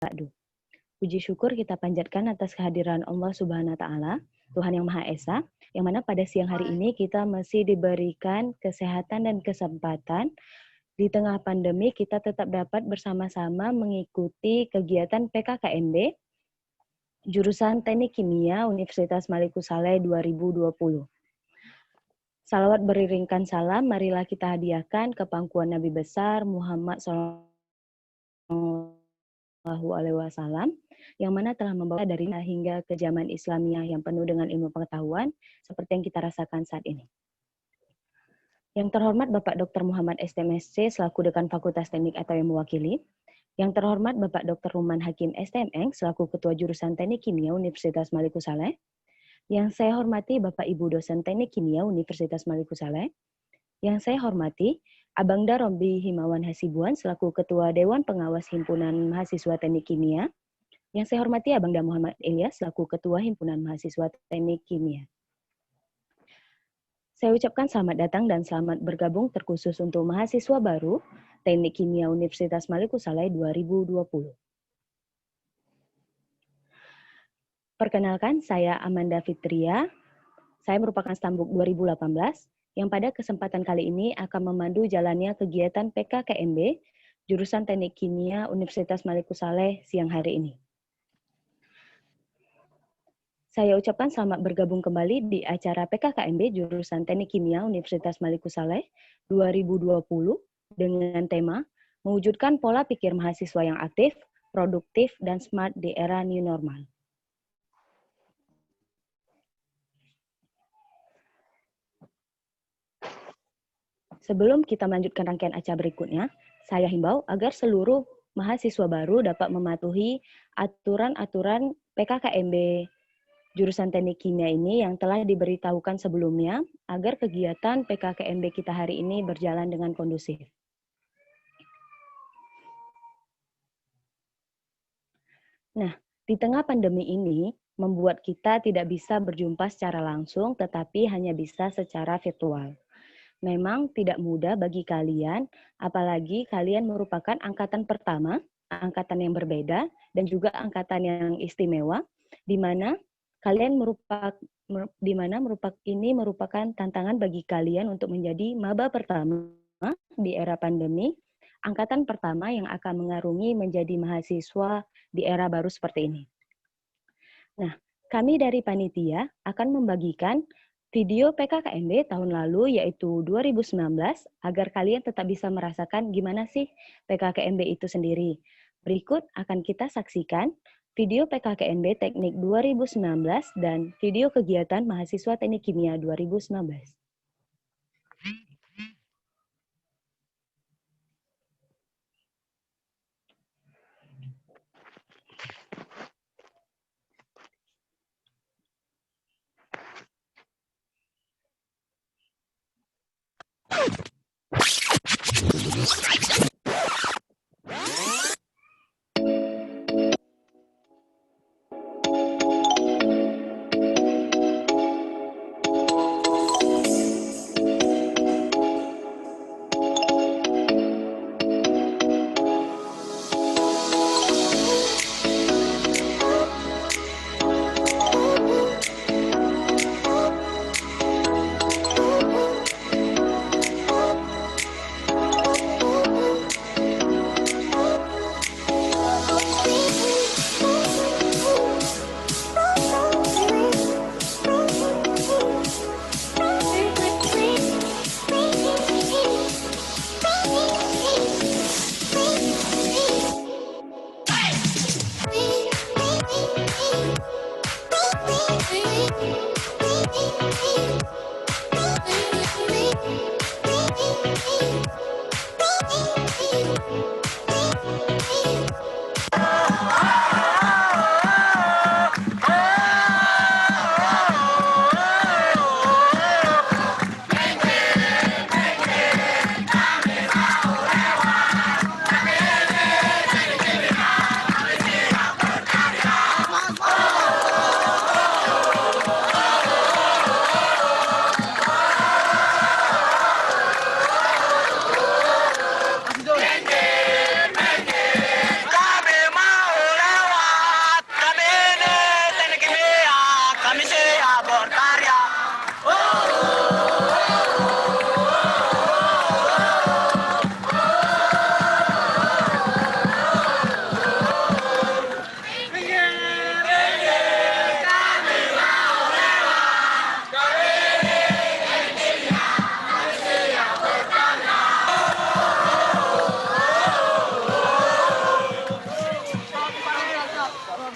Ba'du. Puji syukur kita panjatkan atas kehadiran Allah Subhanahu wa Ta'ala, Tuhan yang Maha Esa, yang mana pada siang hari ini kita masih diberikan kesehatan dan kesempatan di tengah pandemi kita tetap dapat bersama-sama mengikuti kegiatan PKKMB jurusan Teknik Kimia Universitas Maliku Saleh 2020. Salawat beriringkan salam, marilah kita hadiahkan ke pangkuan Nabi besar Muhammad SAW, yang mana telah membawa dari hingga ke zaman Islamiyah yang penuh dengan ilmu pengetahuan seperti yang kita rasakan saat ini. Yang terhormat Bapak Dr. Muhammad STMSC selaku Dekan Fakultas Teknik atau yang mewakili. Yang terhormat Bapak Dr. Ruman Hakim STMN selaku Ketua Jurusan Teknik Kimia Universitas Maliku Saleh. Yang saya hormati Bapak Ibu dosen Teknik Kimia Universitas Maliku Saleh. Yang saya hormati Abangda Rombi Himawan Hasibuan selaku Ketua Dewan Pengawas Himpunan Mahasiswa Teknik Kimia. Yang saya hormati Abangda Muhammad Ilyas selaku Ketua Himpunan Mahasiswa Teknik Kimia. Saya ucapkan selamat datang dan selamat bergabung terkhusus untuk mahasiswa baru Teknik Kimia Universitas Maliku Saleh 2020. Perkenalkan, saya Amanda Fitria. Saya merupakan Stambuk 2018 yang pada kesempatan kali ini akan memandu jalannya kegiatan PKKMB jurusan Teknik Kimia Universitas Maliku Saleh siang hari ini. Saya ucapkan selamat bergabung kembali di acara PKKMB jurusan Teknik Kimia Universitas Maliku Saleh 2020 dengan tema mewujudkan pola pikir mahasiswa yang aktif, produktif, dan smart di era new normal. Sebelum kita melanjutkan rangkaian acara berikutnya, saya himbau agar seluruh mahasiswa baru dapat mematuhi aturan-aturan PKKMB jurusan Teknik Kimia ini yang telah diberitahukan sebelumnya agar kegiatan PKKMB kita hari ini berjalan dengan kondusif. Nah, di tengah pandemi ini membuat kita tidak bisa berjumpa secara langsung tetapi hanya bisa secara virtual. Memang tidak mudah bagi kalian, apalagi kalian merupakan angkatan pertama, angkatan yang berbeda, dan juga angkatan yang istimewa, di mana ini merupakan tantangan bagi kalian untuk menjadi maba pertama di era pandemi, angkatan pertama yang akan mengarungi menjadi mahasiswa di era baru seperti ini. Nah, kami dari panitia akan membagikan video PKKMB tahun lalu yaitu 2019 agar kalian tetap bisa merasakan gimana sih PKKMB itu sendiri. Berikut akan kita saksikan video PKKMB Teknik 2019 dan video kegiatan mahasiswa Teknik Kimia 2019.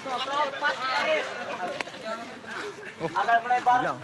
Agak melebar.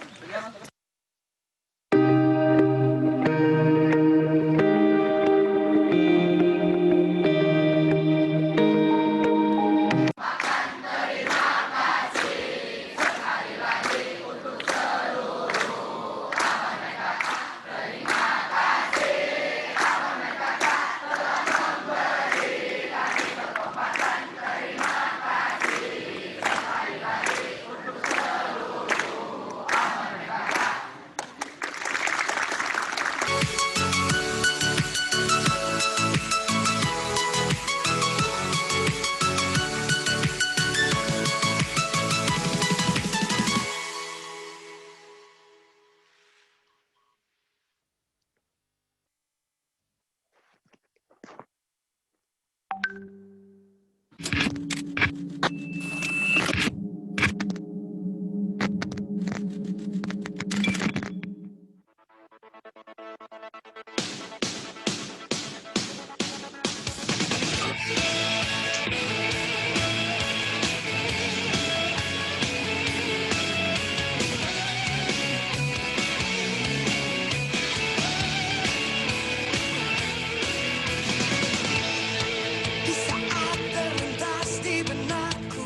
Di saat terlintas di benakku,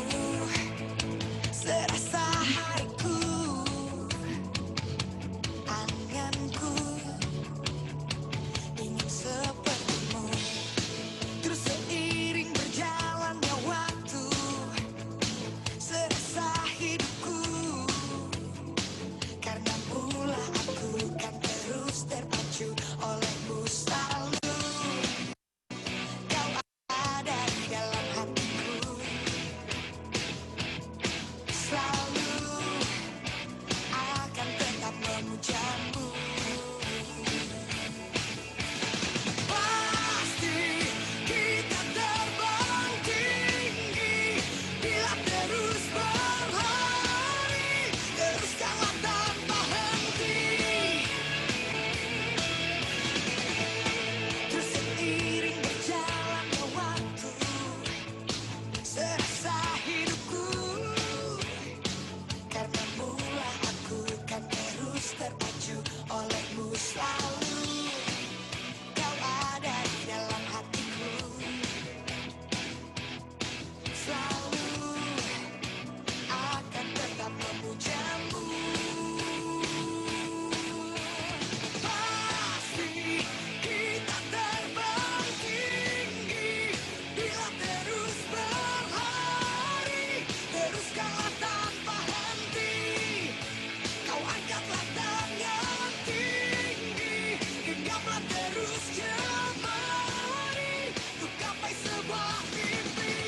serasa hariku, anganku ingin sepertimu. Terus seiring berjalannya waktu, serasa hidupku, karena pula aku kan terus terpacu olehmu selalu. Kau ada di dalam hatiku, selalu akan tetap memujamu. Pasti kita terbang tinggi bila terus berlari, teruskanlah tanpa henti. Terus seiring berjalannya waktu, serasa hidupku, karena mula aku kan terus terpacu olehmu selalu. Kau ada di dalam hatiku, selalu akan tetap memujamu. Pasti kita terbang tinggi bila terus berlari, teruskanlah tanpa henti. Kau angkatlah tangan tinggi, genggamlah terus jemari untuk gapai sebuah mimpi.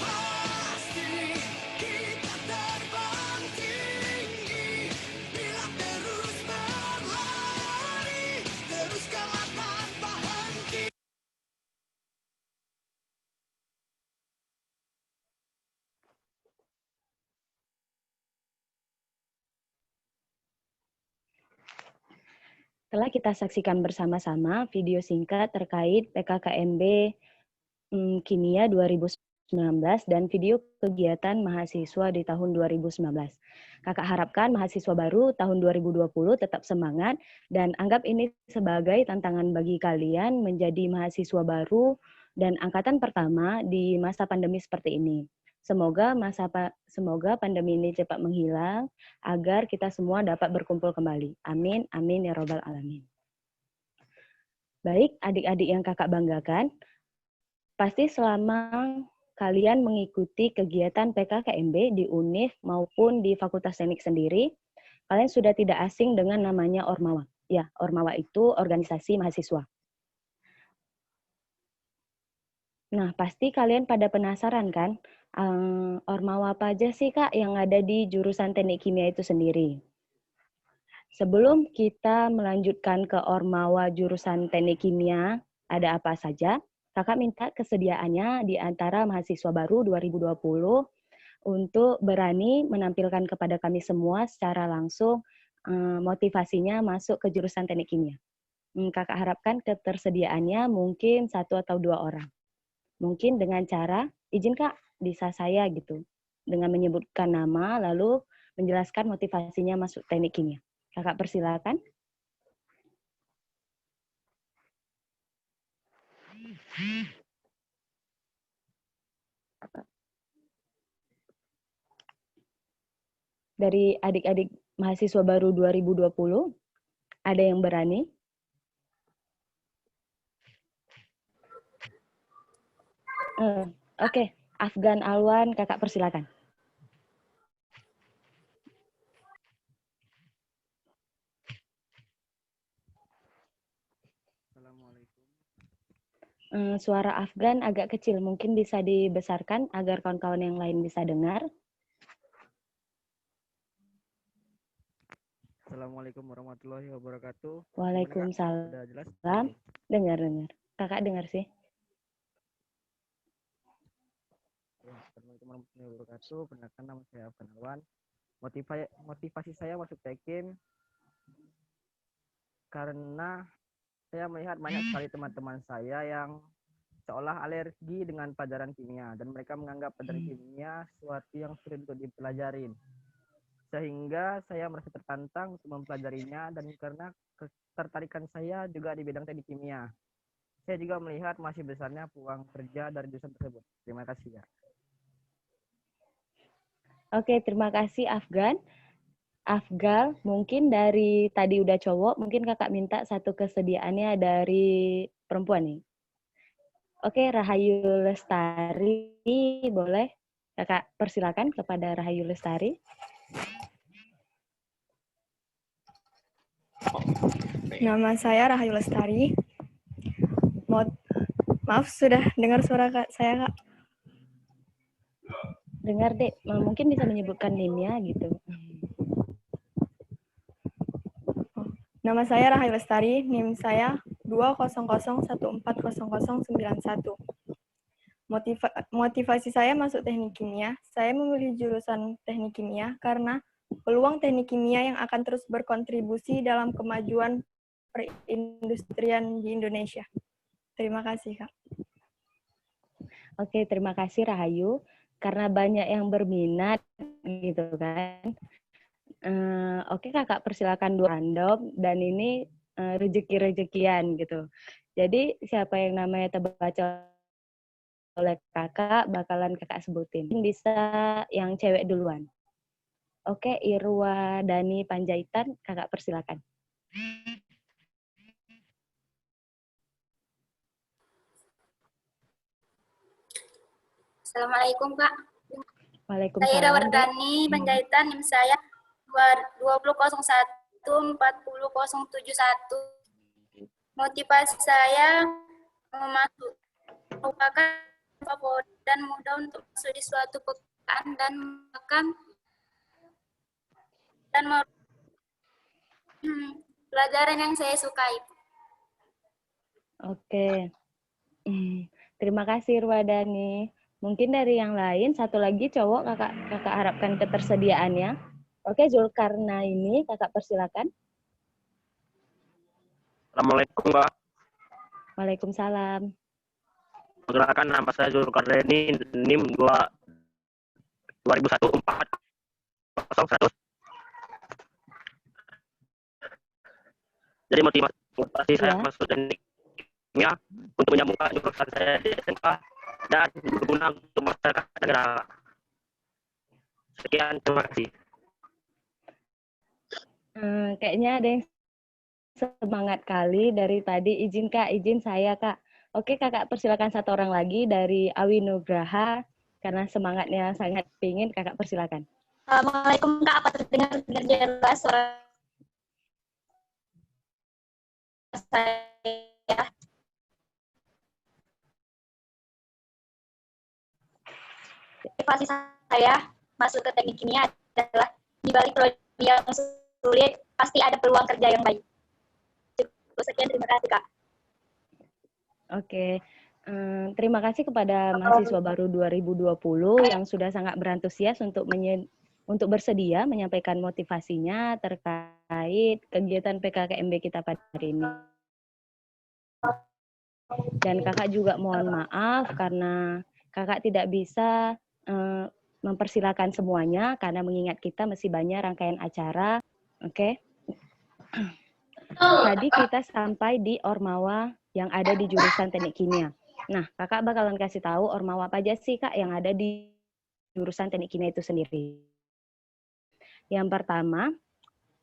Pasti kita terbang tinggi bila terus berlari, teruskanlah tanpa henti. Telah kita saksikan bersama-sama video singkat terkait PKKMB Kimia 2019 dan video kegiatan mahasiswa di tahun 2019. Kakak harapkan mahasiswa baru tahun 2020 tetap semangat dan anggap ini sebagai tantangan bagi kalian menjadi mahasiswa baru dan angkatan pertama di masa pandemi seperti ini. Semoga pandemi ini cepat menghilang agar kita semua dapat berkumpul kembali. Amin, amin ya robbal alamin. Baik, adik-adik yang kakak banggakan, Pasti selama kalian mengikuti kegiatan PKKMB di UNIF maupun di Fakultas Teknik sendiri, kalian sudah tidak asing dengan namanya Ormawa. Ya, Ormawa itu organisasi mahasiswa. Nah, pasti kalian pada penasaran kan, Ormawa apa aja sih Kak yang ada di jurusan Teknik Kimia itu sendiri? Sebelum kita melanjutkan ke Ormawa jurusan Teknik Kimia, ada apa saja? Kakak minta kesediaannya di antara mahasiswa baru 2020 untuk berani menampilkan kepada kami semua secara langsung motivasinya masuk ke jurusan Teknik Kimia. Kakak harapkan ketersediaannya mungkin 1 atau 2 orang. Mungkin dengan cara, izin Kak, bisa saya gitu. Dengan menyebutkan nama, lalu menjelaskan motivasinya masuk Teknik Kimia. Kakak persilakan. Dari adik-adik mahasiswa baru 2020, ada yang berani? Oke, Afgan Alwan, kakak persilakan. Assalamualaikum. Suara Afgan agak kecil, mungkin bisa dibesarkan agar kawan-kawan yang lain bisa dengar. Assalamualaikum warahmatullahi wabarakatuh. Waalaikumsalam. Sudah jelas? Dengar. Kakak dengar sih. Assalamualaikum warahmatullahi wabarakatuh. Perkenalkan, nama saya Afgan Alwan. Motivasi saya masuk Tekim karena saya melihat banyak sekali teman-teman saya yang seolah alergi dengan pelajaran kimia dan mereka menganggap pelajaran kimia sesuatu yang sulit untuk dipelajarin. Sehingga saya merasa tertantang untuk mempelajarinya dan karena ketertarikan saya juga di bidang teknik kimia. Saya juga melihat masih besarnya peluang kerja dari jurusan tersebut. Terima kasih ya. Oke, terima kasih Afgan. Afgal, mungkin dari tadi udah cowok, mungkin kakak minta satu kesediaannya dari perempuan nih. Oke, Rahayu Lestari, boleh kakak persilakan kepada Rahayu Lestari. Nama saya Rahayu Lestari. Maaf, sudah dengar suara saya, Kak? Dengar, Dek. Mungkin bisa menyebutkan NIM-nya gitu. Nama saya Rahayu Lestari, NIM saya 200140091. Motivasi saya masuk teknik kimia, saya memilih jurusan teknik kimia karena peluang teknik kimia yang akan terus berkontribusi dalam kemajuan perindustrian di Indonesia. Terima kasih, Kak. Oke, terima kasih Rahayu. Karena banyak yang berminat gitu kan. Oke, kakak persilakan dua random dan ini rezeki-rezekian gitu. Jadi siapa yang namanya terbaca oleh kakak, bakalan kakak sebutin. Bisa yang cewek duluan. Oke, Irwa Dani Panjaitan, kakak persilakan. Assalamualaikum, Kak. Waalaikumsalam. Saya Irwa Dani Panjaitan, NIM saya 2001407071. Motivasi saya merupakan favorit dan mudah untuk masuk di suatu pekerjaan dan makan dan pelajaran yang saya sukai. Oke. Terima kasih Irwadani. Mungkin dari yang lain, satu lagi cowok kakak harapkan ketersediaannya. Oke, Zulkarnaini, kakak persilakan. Assalamualaikum, Mbak. Waalaikumsalam. Perkenalkan, nama saya Zulkarnaini, NIM 2001-401. Jadi motivasi saya masuk teknik kimia untuk menyambungkan jurusan saya di SMK dan berguna untuk masyarakat negara. Sekian, terima kasih. Kayaknya ada yang semangat kali dari tadi. Izin Kak, izin saya Kak. Oke, kakak persilakan satu orang lagi dari Awi Nugraha. Karena semangatnya sangat pingin, kakak persilakan. Assalamualaikum Kak, apa terdengar jelas suara saya? Motivasi saya masuk ke teknik kimia adalah di balik prodi yang sulit pasti ada peluang kerja yang baik. Cukup sekian, terima kasih Kak. Oke, terima kasih kepada mahasiswa baru 2020 yang sudah sangat berantusias untuk bersedia menyampaikan motivasinya terkait kegiatan PKKMB kita pada hari ini. Dan kakak juga mohon maaf karena kakak tidak bisa mempersilakan semuanya karena mengingat kita masih banyak rangkaian acara. Oke. Tadi kita sampai di Ormawa yang ada di jurusan teknik kimia. Nah, kakak bakalan kasih tahu Ormawa apa aja sih kak yang ada di jurusan teknik kimia itu sendiri. Yang pertama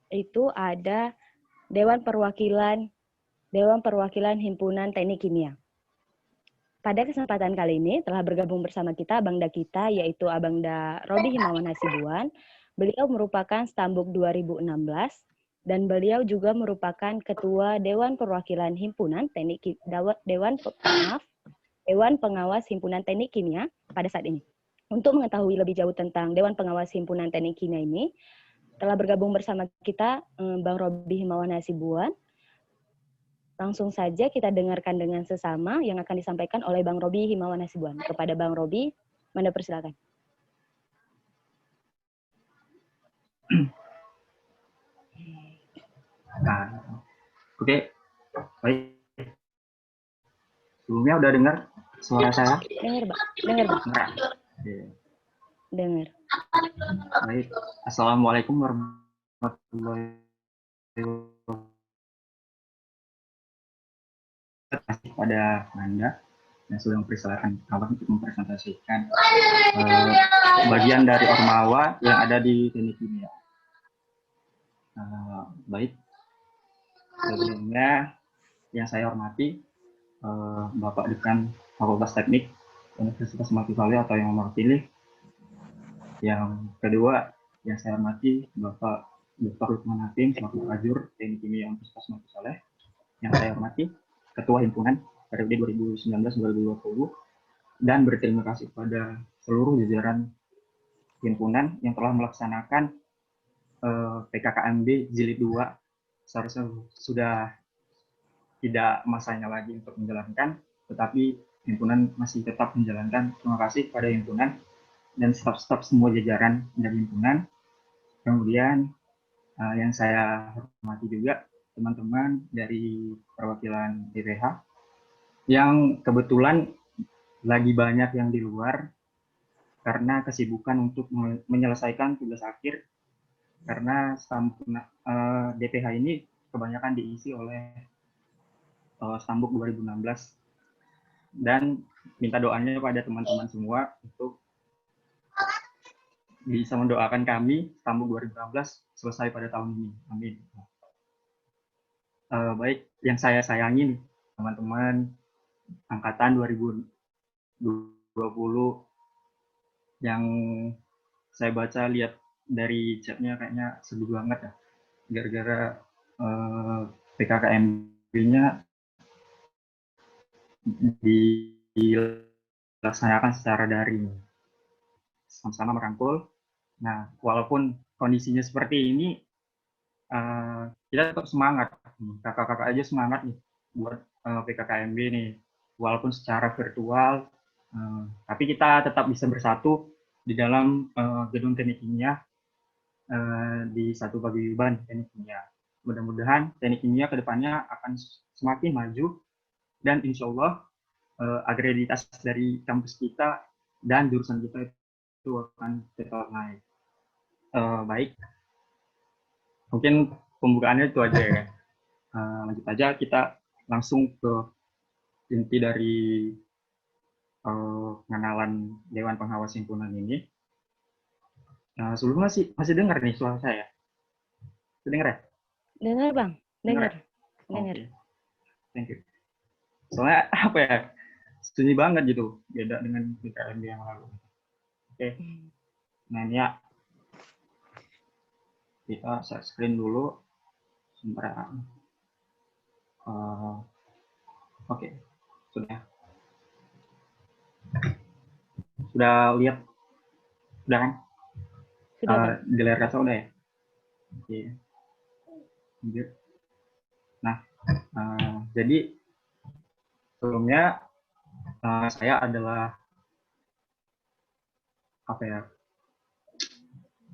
itu ada Dewan Perwakilan Himpunan Teknik Kimia. Pada kesempatan kali ini telah bergabung bersama kita Abangda kita, yaitu Abangda Robi Himawan Hasibuan. Beliau merupakan Stambuk 2016 dan beliau juga merupakan Ketua Dewan Perwakilan Himpunan Dewan Pengawas Himpunan Teknik Kimia pada saat ini. Untuk mengetahui lebih jauh tentang Dewan Pengawas Himpunan Teknik Kimia ini, telah bergabung bersama kita Bang Robi Himawan Hasibuan. Langsung saja kita dengarkan dengan sesama yang akan disampaikan oleh Bang Robi Himawan Hasibuan. Kepada Bang Robi, Manda persilakan. Nah, oke, baik. Sebelumnya udah dengar suara saya? Dengar, Bang. Dengar, Bang. Oke. Dengar. Baik. Assalamualaikum warahmatullahi wabarakatuh. Terima kasih pada Anda yang sudah mempersilahkan kawan untuk mempresentasikan bagian dari Ormawa yang ada di teknik kimia. Baik. Sebelumnya yang saya hormati Bapak Dekan Fakultas Teknik Universitas Mati-Sale atau yang mewakili. Yang kedua yang saya hormati Bapak Dr. Lukman Hakim selaku Ajur Teknik Kimia Universitas Mati-Sale. Yang saya hormati Ketua Himpunan periode 2019-2020 dan berterima kasih kepada seluruh jajaran himpunan yang telah melaksanakan PKKMB Jilid 2. Seharusnya sudah tidak masanya lagi untuk menjalankan, tetapi himpunan masih tetap menjalankan. Terima kasih kepada himpunan dan staf-staf semua jajaran dari himpunan. Kemudian yang saya hormati juga teman-teman dari perwakilan DPH yang kebetulan lagi banyak yang di luar karena kesibukan untuk menyelesaikan tugas akhir, karena DPH ini kebanyakan diisi oleh Stambuk 2016 dan minta doanya pada teman-teman semua untuk bisa mendoakan kami Stambuk 2016 selesai pada tahun ini. Amin. Baik, yang saya sayangi nih, teman-teman angkatan 2020 yang saya baca lihat dari chatnya kayaknya sedih banget ya, gara-gara PKKMB-nya dilaksanakan secara daring, sama-sama merangkul. Nah, walaupun kondisinya seperti ini, kita tetap semangat. Kakak-kakak aja semangat nih buat PKKMB nih, walaupun secara virtual, tapi kita tetap bisa bersatu di dalam gedung teknik kimia di satu paguyuban teknik kimia. Mudah-mudahan teknik kimia kedepannya akan semakin maju dan insya Allah akreditas dari kampus kita dan jurusan kita itu akan tetap naik. Baik, mungkin pembukaannya itu aja ya. Lanjut aja kita langsung ke inti dari pengenalan Dewan Pengawas Himpunan ini. Sebelumnya masih dengar nih suara saya? Dengar ya? Dengar, Bang. Dengar. Okay. Thank you. Soalnya apa ya, sunyi banget gitu, beda dengan PKMB yang lalu. Oke, nah ini ya, kita share screen dulu. Sebentar. Oke, sudah. Sudah lihat? Sudah kan? Sudah, Bang. Di layar kaca udah ya? Oke. Lanjut. Nah, jadi sebelumnya saya adalah apa ya,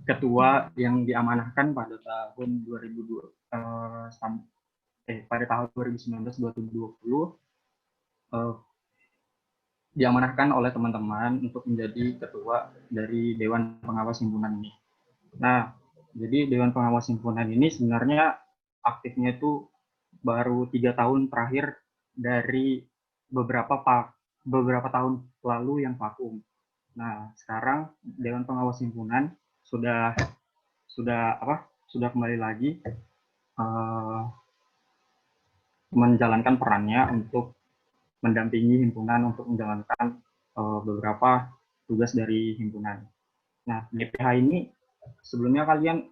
ketua yang diamanahkan pada tahun 2002 pada tahun 2019-2020 diamanahkan oleh teman-teman untuk menjadi ketua dari Dewan Pengawas Himpunan ini. Nah, jadi Dewan Pengawas Himpunan ini sebenarnya aktifnya itu baru 3 tahun terakhir dari beberapa tahun lalu yang vakum. Nah, sekarang Dewan Pengawas Himpunan sudah kembali lagi menjalankan perannya untuk mendampingi himpunan untuk menjalankan beberapa tugas dari himpunan. Nah, DPH ini sebelumnya kalian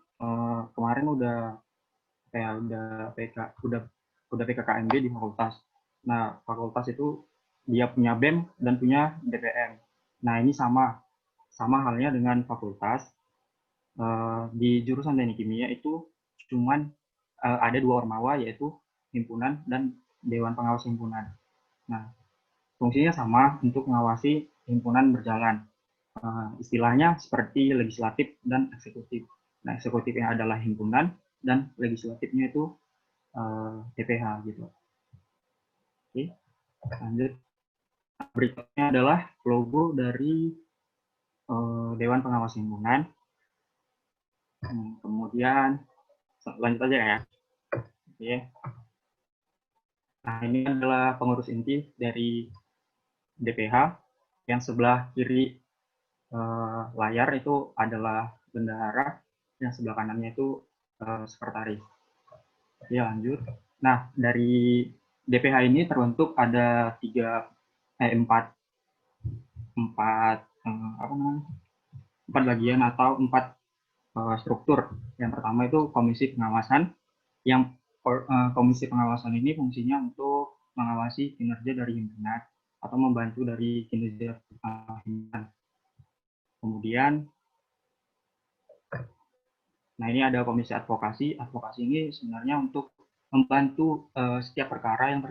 kemarin udah PKKMB di fakultas. Nah, fakultas itu dia punya BEM dan punya DPM. Nah, ini sama halnya dengan fakultas. Di jurusan teknik kimia itu cuman ada 2 ormawa, yaitu himpunan dan Dewan Pengawas Himpunan. Nah, fungsinya sama untuk mengawasi himpunan berjalan. Istilahnya seperti legislatif dan eksekutif. Nah, eksekutifnya adalah himpunan dan legislatifnya itu DPH gitu. Oke, lanjut. Berikutnya adalah logo dari Dewan Pengawas Himpunan. Kemudian lanjut aja ya. Oke. Nah, ini adalah pengurus inti dari DPH. Yang sebelah kiri layar itu adalah bendahara, yang sebelah kanannya itu sekretaris. Oke, lanjut. Nah, dari DPH ini terbentuk ada 4 bagian atau 4 struktur. Yang pertama itu komisi pengawasan, yang komisi pengawasan ini fungsinya untuk mengawasi kinerja dari himpunan atau membantu dari kinerja himpunan. Kemudian, nah ini ada komisi advokasi. Advokasi ini sebenarnya untuk membantu setiap perkara yang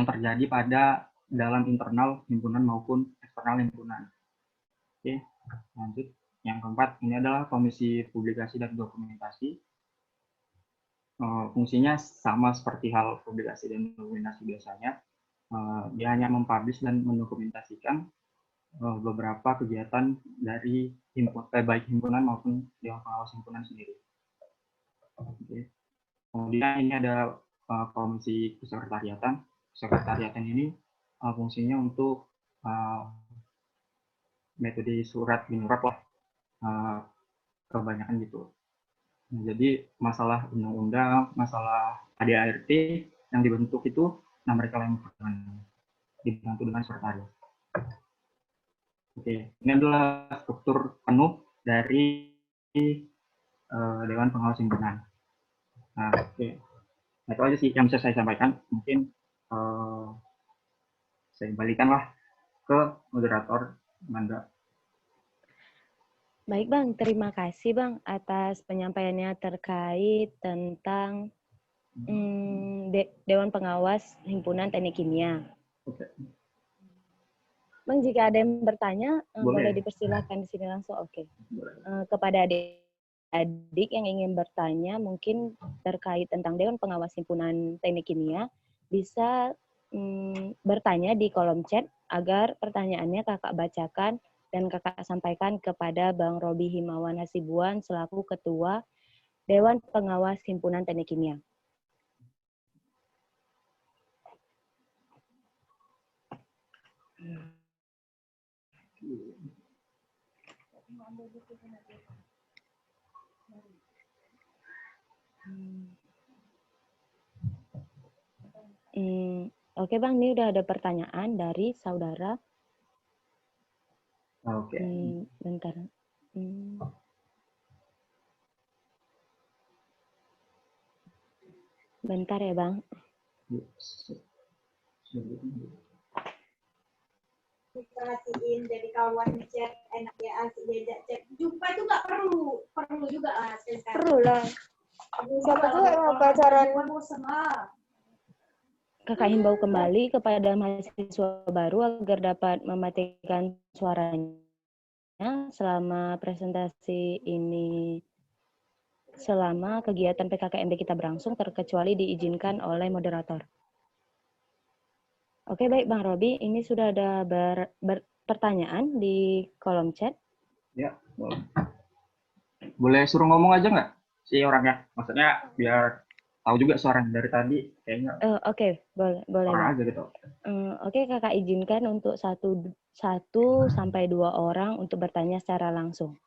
terjadi pada dalam internal himpunan maupun eksternal himpunan. Oke, lanjut. Yang keempat, ini adalah komisi publikasi dan dokumentasi. Fungsinya sama seperti hal publikasi dan dokumentasi biasanya. Dia hanya mempublish dan mendokumentasikan beberapa kegiatan dari baik himpunan maupun Dewan Pengawas Himpunan sendiri. Oke. Kemudian ini ada komisi kesekretariatan. Sekretariatan ini fungsinya untuk metode surat menyurat lah, kebanyakan gitu. Nah, jadi masalah undang-undang, masalah ADART yang dibentuk itu, nah mereka yang dibantu dengan sekretariat. Oke, ini adalah struktur penuh dari Dewan Pengawas Himpunan. Nah, oke. Nah, itu aja sih yang bisa saya sampaikan. Mungkin saya balikanlah ke moderator Manda. Baik, Bang. Terima kasih, Bang, atas penyampaiannya terkait tentang Dewan Pengawas Himpunan Teknik Kimia. Oke. Bang, jika ada yang bertanya, boleh Boleh. dipersilakan di sini langsung. Oke. Kepada adik yang ingin bertanya, mungkin terkait tentang Dewan Pengawas Himpunan Teknik Kimia, bisa bertanya di kolom chat agar pertanyaannya kakak bacakan dan kakak sampaikan kepada Bang Robi Himawan Hasibuan selaku Ketua Dewan Pengawas Himpunan Teknik Kimia. Oke Bang, ini udah ada pertanyaan dari saudara. Oke. Bentar. Bentar ya Bang. Perhatiin jadi kawan chat enak ya asik diajak chat jumpa itu nggak perlu juga lah sekarang. Perlu lah. Siapa tuh yang pacaran? Kakak himbau kembali kepada mahasiswa baru agar dapat mematikan suaranya selama presentasi ini, selama kegiatan PKKMB kita berlangsung, terkecuali diizinkan oleh moderator. Oke, baik Bang Robi, ini sudah ada pertanyaan di kolom chat. Ya, boleh. Boleh suruh ngomong aja nggak si orangnya? Maksudnya biar tahu juga suaranya dari tadi kayaknya. Oke, boleh Orang Bang. aja gitu. Oke, Kakak izinkan untuk 1 sampai 2 orang untuk bertanya secara langsung.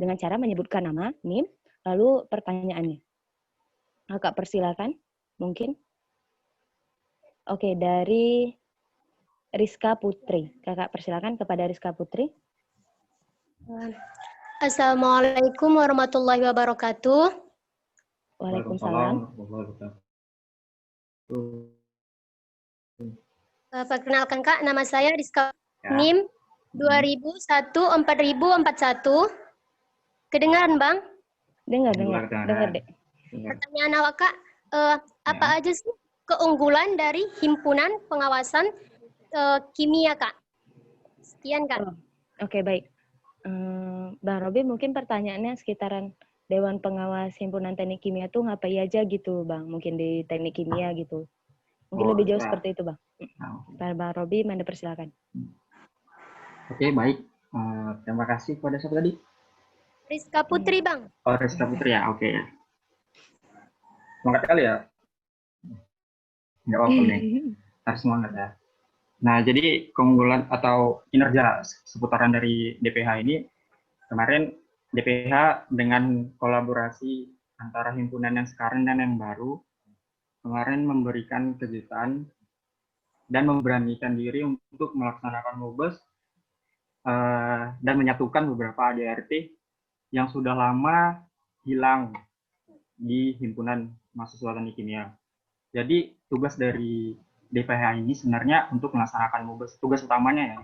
Dengan cara menyebutkan nama, NIM, lalu pertanyaannya. Kakak persilakan, mungkin. Oke, dari Rizka Putri. Kakak persilakan kepada Rizka Putri. Assalamualaikum warahmatullahi wabarakatuh. Waalaikumsalam. Perkenalkan Kak, nama saya Rizka NIM 2001-4041. Kedengaran Bang? Dengar deh. Pertanyaan awak Kak, apa aja sih keunggulan dari himpunan pengawasan kimia Kak? Sekian Kak. Oke, baik. Bang Robi, mungkin pertanyaannya sekitaran Dewan Pengawas Himpunan Teknik Kimia tuh ngapain aja gitu, Bang? Mungkin di teknik kimia gitu. Mungkin lebih jauh seperti itu, Bang. Bang Robi, Manda persilakan. Oke, baik. Terima kasih kepada siapa tadi? Rizka Putri, Bang. Oh, Rizka Putri ya, oke. Semangat kali ya? Nggak apa-apa nih. Harus semangat ya. Nah, jadi keunggulan atau kinerja seputaran dari DPH ini, kemarin DPH dengan kolaborasi antara himpunan yang sekarang dan yang baru, kemarin memberikan kejutan dan memberanikan diri untuk melaksanakan MUBES dan menyatukan beberapa ADRT yang sudah lama hilang di himpunan mahasiswa teknik kimia. Jadi tugas dari DPH ini sebenarnya untuk melaksanakan MUBES. Tugas utamanya ya,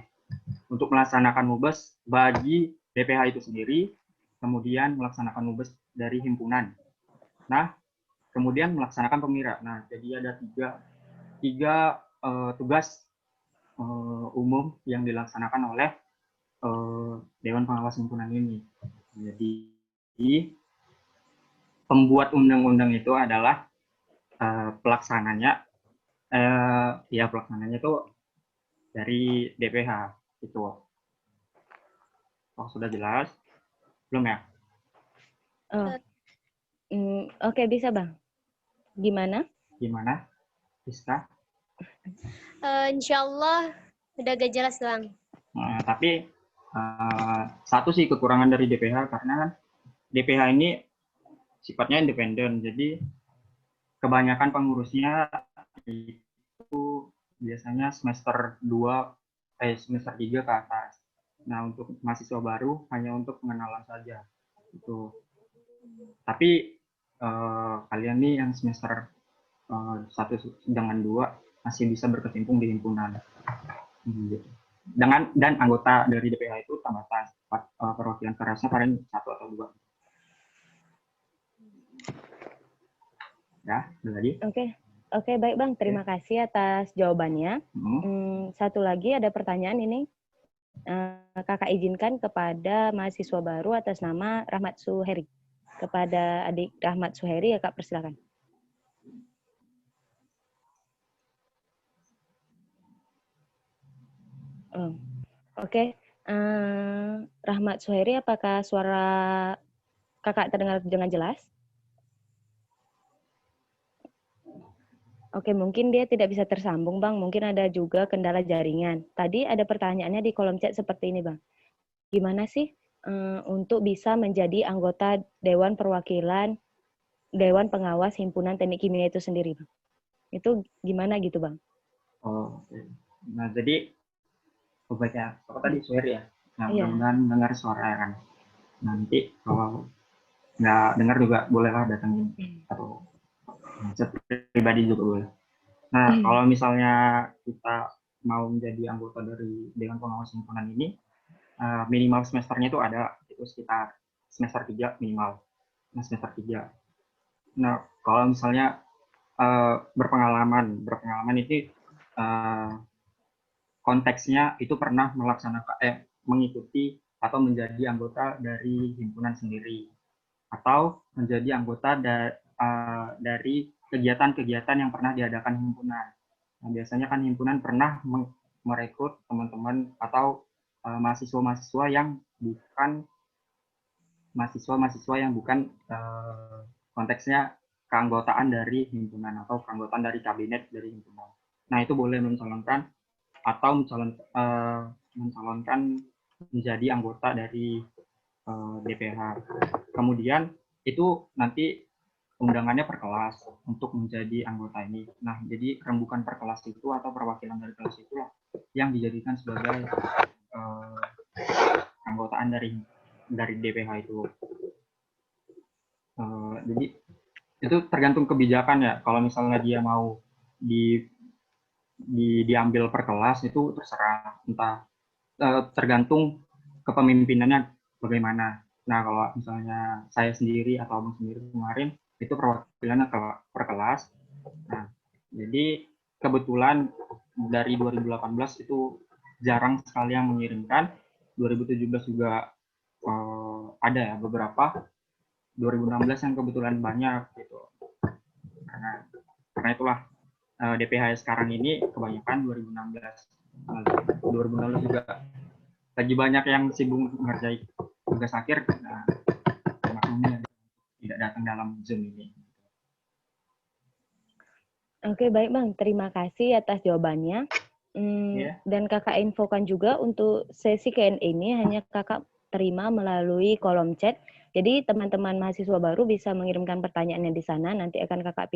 untuk melaksanakan MUBES bagi DPH itu sendiri, kemudian melaksanakan MUBES dari himpunan. Nah, kemudian melaksanakan pemira. Nah, jadi ada tiga tugas umum yang dilaksanakan oleh Dewan Pengawas Himpunan ini. Jadi pembuat undang-undang itu adalah pelaksananya itu dari DPH itu. Oh, sudah jelas? Belum ya? Oke, bisa Bang. Gimana? Bisa? Insya Allah udah agak jelas Bang. Tapi satu sih kekurangan dari DPH, karena kan DPH ini sifatnya independen, jadi kebanyakan pengurusnya itu biasanya semester 3 ke atas. Nah, untuk mahasiswa baru hanya untuk pengenalan saja. Itu. Tapi kalian nih yang semester 1 dengan 2 masih bisa berkecimpung di himpunan. Dan anggota dari DPH itu tambatan perwakilan kerasnya paling 1 atau 2. Ya, ada lagi? Oke, baik Bang. Terima kasih atas jawabannya. Satu lagi ada pertanyaan ini. Kakak izinkan kepada mahasiswa baru atas nama Rahmat Suheri. Kepada adik Rahmat Suheri, ya Kak, persilakan. Oke. Rahmat Suheri, apakah suara Kakak terdengar dengan jelas? Oke, mungkin dia tidak bisa tersambung, Bang. Mungkin ada juga kendala jaringan. Tadi ada pertanyaannya di kolom chat seperti ini, Bang. Gimana sih untuk bisa menjadi anggota Dewan Perwakilan Dewan Pengawas Himpunan Teknik Kimia itu sendiri, Bang? Itu gimana gitu, Bang? Oh, oke. Nah, jadi baca apa tadi Suher ya? Nah, Iya. mudah-mudahan dengar suara kan. Nanti kalau nggak dengar juga bolehlah datangin atau chat pribadi juga boleh. Nah, kalau misalnya kita mau menjadi anggota dari Dewan Pengawas Himpunan ini, minimal semesternya itu ada, itu sekitar semester 3 minimal. Nah, semester 3. Nah, kalau misalnya berpengalaman itu konteksnya itu pernah melaksanakan mengikuti atau menjadi anggota dari himpunan sendiri atau menjadi anggota dari kegiatan-kegiatan yang pernah diadakan himpunan. Nah, biasanya kan himpunan pernah merekrut teman-teman atau mahasiswa-mahasiswa yang bukan konteksnya keanggotaan dari himpunan atau keanggotaan dari kabinet dari himpunan. Nah, itu boleh mencalonkan atau mencalonkan menjadi anggota dari DPH. Kemudian itu nanti undangannya per kelas untuk menjadi anggota ini. Nah, jadi rembukan per kelas itu atau perwakilan dari kelas itu yang dijadikan sebagai anggotaan dari DPH itu. Jadi itu tergantung kebijakan ya. Kalau misalnya dia mau diambil per kelas itu terserah, entah tergantung kepemimpinannya bagaimana. Nah, kalau misalnya saya sendiri atau abang sendiri kemarin itu perwakilannya per kelas. Nah, jadi kebetulan dari 2018 itu jarang sekali yang mengirimkan. 2017 juga ada ya beberapa. 2016 yang kebetulan banyak gitu. Karena itulah DPH sekarang ini kebanyakan 2016. 2016 juga lagi banyak yang sibuk mengerjai tugas akhir, nah, maklumnya tidak datang dalam Zoom ini. Oke, baik Bang. Terima kasih atas jawabannya. Dan kakak infokan juga untuk sesi Q&A ini hanya kakak terima melalui kolom chat. Jadi teman-teman mahasiswa baru bisa mengirimkan pertanyaannya di sana. Nanti akan kakak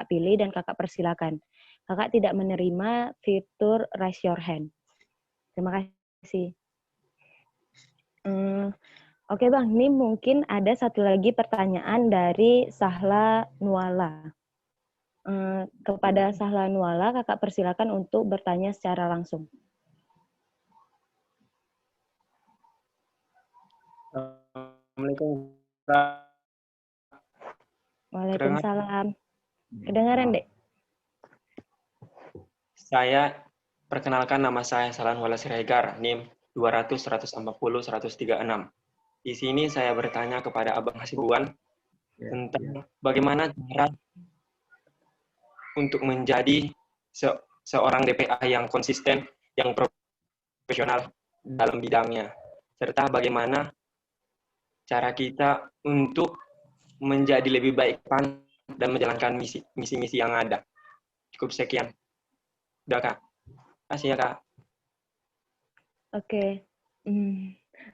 pilih dan kakak persilakan. Kakak tidak menerima fitur raise your hand. Terima kasih. Oke Bang, ini mungkin ada satu lagi pertanyaan dari Sahla Nuala. Kepada Sahla Nuala, kakak persilakan untuk bertanya secara langsung. Assalamualaikum. Waalaikumsalam. Kedengaran, Dek? Saya perkenalkan, nama saya Sahla Nuala Siregar, NIM 200-140-136. Di sini saya bertanya kepada Abang Hasibuan tentang bagaimana cara untuk menjadi seorang DPA yang konsisten, yang profesional dalam bidangnya, serta bagaimana cara kita untuk menjadi lebih baik dan menjalankan misi-misi yang ada. Cukup sekian. Udah, Kak. Kasih ya, Kak. Oke.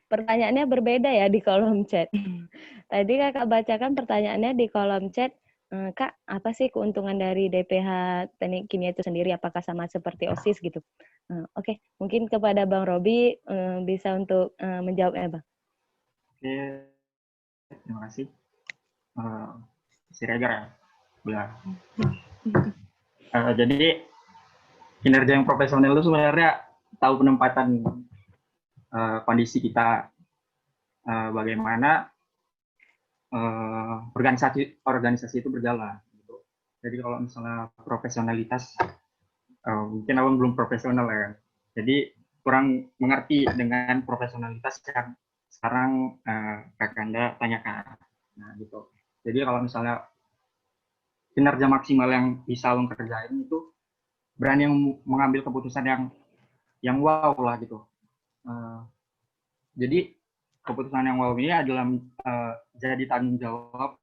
Pertanyaannya berbeda ya di kolom chat. Tadi kakak bacakan pertanyaannya di kolom chat. Kak, apa sih keuntungan dari DPH Teknik Kimia itu sendiri? Apakah sama seperti OSIS gitu? Oke. Mungkin kepada Bang Robi bisa untuk menjawabnya, Bang. Oke, terima kasih. Siregar ya. Jadi kinerja yang profesional itu sebenarnya tahu penempatan kondisi kita, bagaimana organisasi itu berjalan. Gitu. Jadi kalau misalnya profesionalitas, mungkin abang belum profesional ya. Jadi kurang mengerti dengan profesionalitas yang sekarang Kakanda tanyakan. Nah gitu. Jadi kalau misalnya kinerja maksimal yang bisa abang kerjain itu berani mengambil keputusan yang wow lah gitu. Jadi keputusan yang wow ini adalah jadi tanggung jawab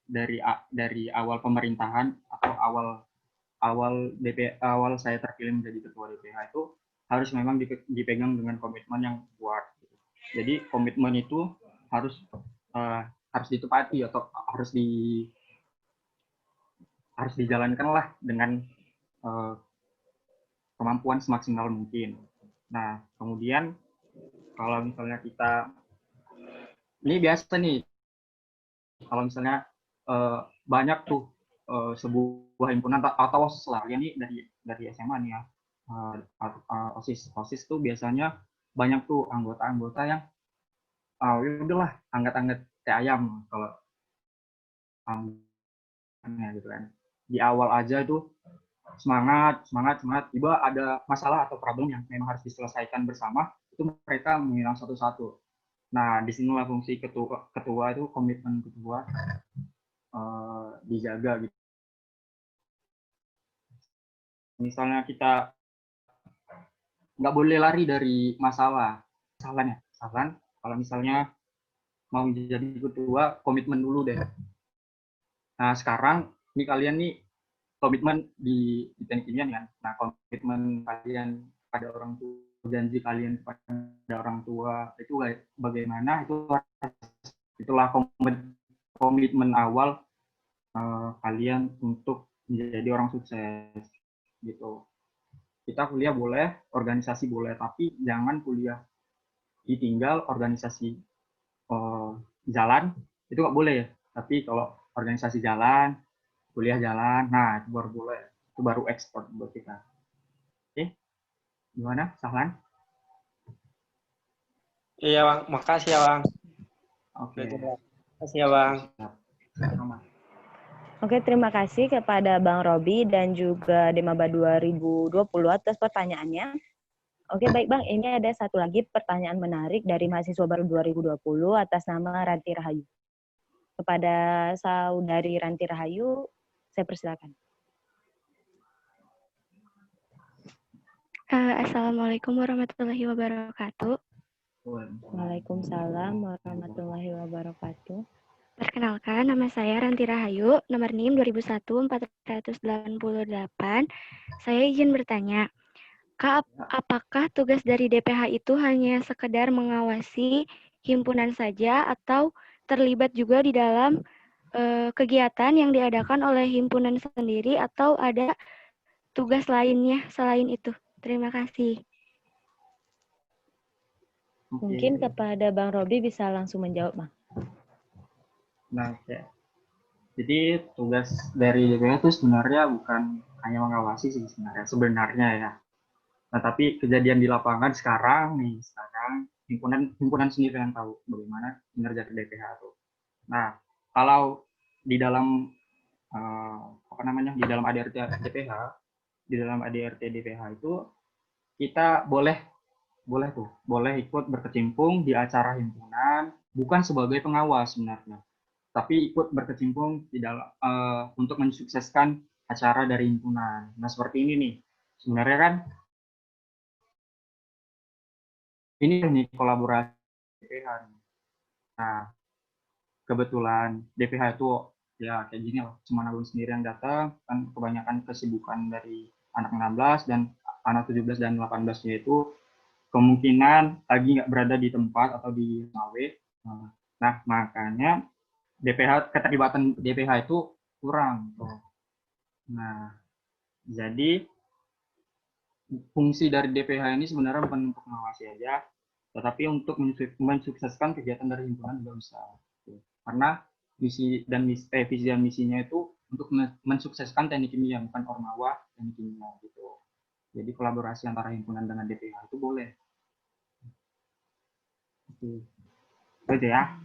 dari awal pemerintahan atau awal saya terpilih menjadi ketua DPH itu harus memang dipegang dengan komitmen yang kuat. Jadi komitmen itu harus ditepati atau harus dijalankanlah dengan kemampuan semaksimal mungkin. Nah, kemudian kalau misalnya kita, ini biasa nih, kalau misalnya banyak tuh sebuah himpunan atau OSIS lah, ya nih dari SMA nih ya, OSIS tuh biasanya banyak tuh anggota-anggota yang ya udahlah angkat-angkat kayak ayam kalau gitu kan. Di awal aja itu semangat, tiba ada masalah atau problem yang memang harus diselesaikan bersama, itu mereka menghilang satu-satu. Nah, disinilah fungsi ketua itu, komitmen ketua dijaga gitu. Misalnya kita nggak boleh lari dari masalah. Kalau misalnya mau jadi ketua, komitmen dulu deh. Nah, sekarang ini kalian nih komitmen di teknik kimia kan. Nah, komitmen kalian pada orang tua, janji kalian pada orang tua itu bagaimana, itulah komitmen awal kalian untuk menjadi orang sukses gitu. Kita kuliah boleh, organisasi boleh, tapi jangan kuliah ditinggal, organisasi jalan itu nggak boleh ya. Tapi kalau organisasi jalan, kuliah jalan, nah itu baru boleh, itu baru ekspor buat kita. Oke, gimana Sahlan? Iya Bang, makasih ya Bang. Oke. Makasih ya Bang. Oke, terima kasih kepada Bang Robi dan juga Demaba 2020 atas pertanyaannya. Oke, baik Bang, ini ada satu lagi pertanyaan menarik dari mahasiswa baru 2020 atas nama Ranti Rahayu. Kepada saudari Ranti Rahayu, saya persilakan. Assalamualaikum warahmatullahi wabarakatuh. Waalaikumsalam warahmatullahi wabarakatuh. Perkenalkan, nama saya Ranti Rahayu, nomor NIM 2001-488. Saya izin bertanya, Kak, apakah tugas dari DPH itu hanya sekedar mengawasi himpunan saja atau terlibat juga di dalam kegiatan yang diadakan oleh himpunan sendiri atau ada tugas lainnya selain itu? Terima kasih. Mungkin kepada Bang Robi bisa langsung menjawab, Bang. Nah, ya. Jadi tugas dari DPH itu sebenarnya bukan hanya mengawasi sih sebenarnya ya. Nah, tapi kejadian di lapangan sekarang himpunan sendiri yang tahu bagaimana kinerja DPH itu. Nah, kalau di dalam di dalam ADRT DPH itu kita boleh ikut berkecimpung di acara himpunan, bukan sebagai pengawas sebenarnya, tapi ikut berkecimpung di dalam untuk mensukseskan acara dari himpunan. Nah, seperti ini nih, sebenarnya kan ini teknik kolaborasi DPH. Nah, kebetulan DPH itu ya kayak gini loh, cuma Agung sendiri yang datang, kan kebanyakan kesibukan dari anak 16 dan anak 17 dan 18-nya itu kemungkinan lagi nggak berada di tempat atau di Mawe. Nah, makanya keterlibatan DPH itu kurang. Nah, jadi fungsi dari DPH ini sebenarnya bukan untuk mengawasi aja, tetapi untuk mensukseskan kegiatan dari himpunan juga bisa. Karena visi dan misinya itu untuk mensukseskan teknik kimia, bukan ormawa teknik kimia gitu. Jadi kolaborasi antara himpunan dengan DPH itu boleh. Itu ya.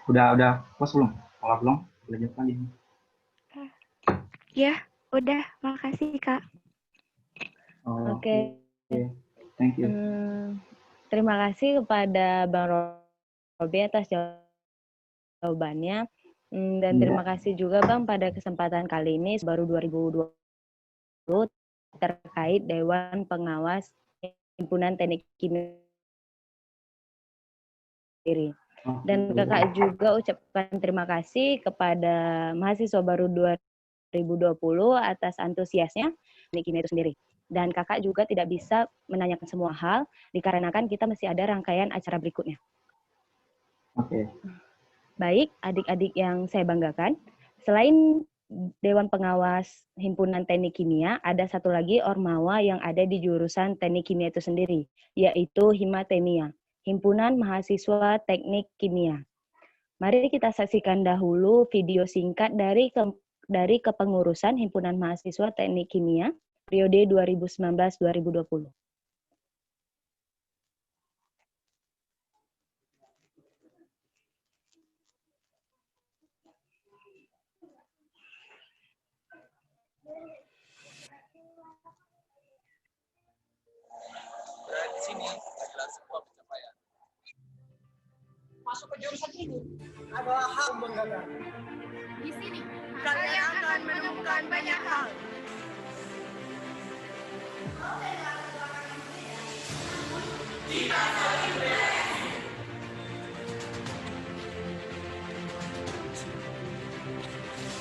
Udah puas belum? Kalau belum, lanjut lagi. Ya, udah. Makasih, Kak. Oke. Thank you. Terima kasih kepada Bang Robi atas jawabannya. Dan terima kasih juga Bang pada kesempatan kali ini baru 2020 terkait Dewan Pengawas Himpunan Teknik Kimia. Dan kakak juga ucapkan terima kasih kepada mahasiswa baru 2020 atas antusiasnya teknik kimia itu sendiri. Dan kakak juga tidak bisa menanyakan semua hal dikarenakan kita masih ada rangkaian acara berikutnya. Oke. Baik, adik-adik yang saya banggakan, selain Dewan Pengawas Himpunan Teknik Kimia, ada satu lagi Ormawa yang ada di jurusan Teknik Kimia itu sendiri, yaitu Himatemia, Himpunan Mahasiswa Teknik Kimia. Mari kita saksikan dahulu video singkat dari kepengurusan Himpunan Mahasiswa Teknik Kimia periode 2019-2020. Di sini adalah sebuah pencapaian. Masuk ke jurusan ini adalah hal membanggakan. Di sini kalian akan menemukan banyak hal.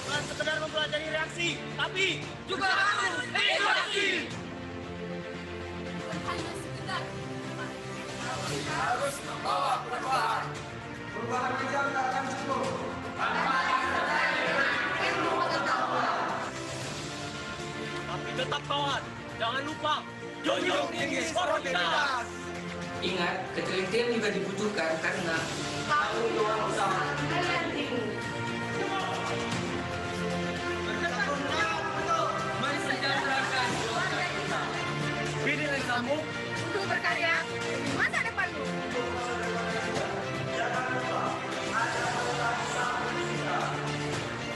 Bukan sekedar mempelajari reaksi, tapi juga harus interaksi. Harus membawa perubahan. Perubahan saja tidak akan cukup. Ilmu pengetahuan. Tapi tetap kawan, jangan lupa junjung tinggi sportivitas. Ingat, ketelitian juga dibutuhkan karena tahu doang bersama. Kalian tinggi. Berkebun untuk mensejahterakan keluarga kita. Pilih kamu untuk berkarya demi masa depanmu. Jangan lupa, ada bersama kita.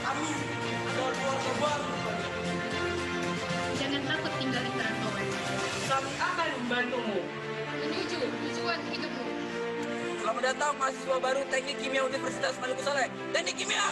Kami adalah keluarga baru. Jangan takut tinggal di perantauan. Kami akan membantumu menuju tujuan hidupmu. Selamat datang mahasiswa baru Teknik Kimia Universitas Maluku Saleh. Teknik Kimia.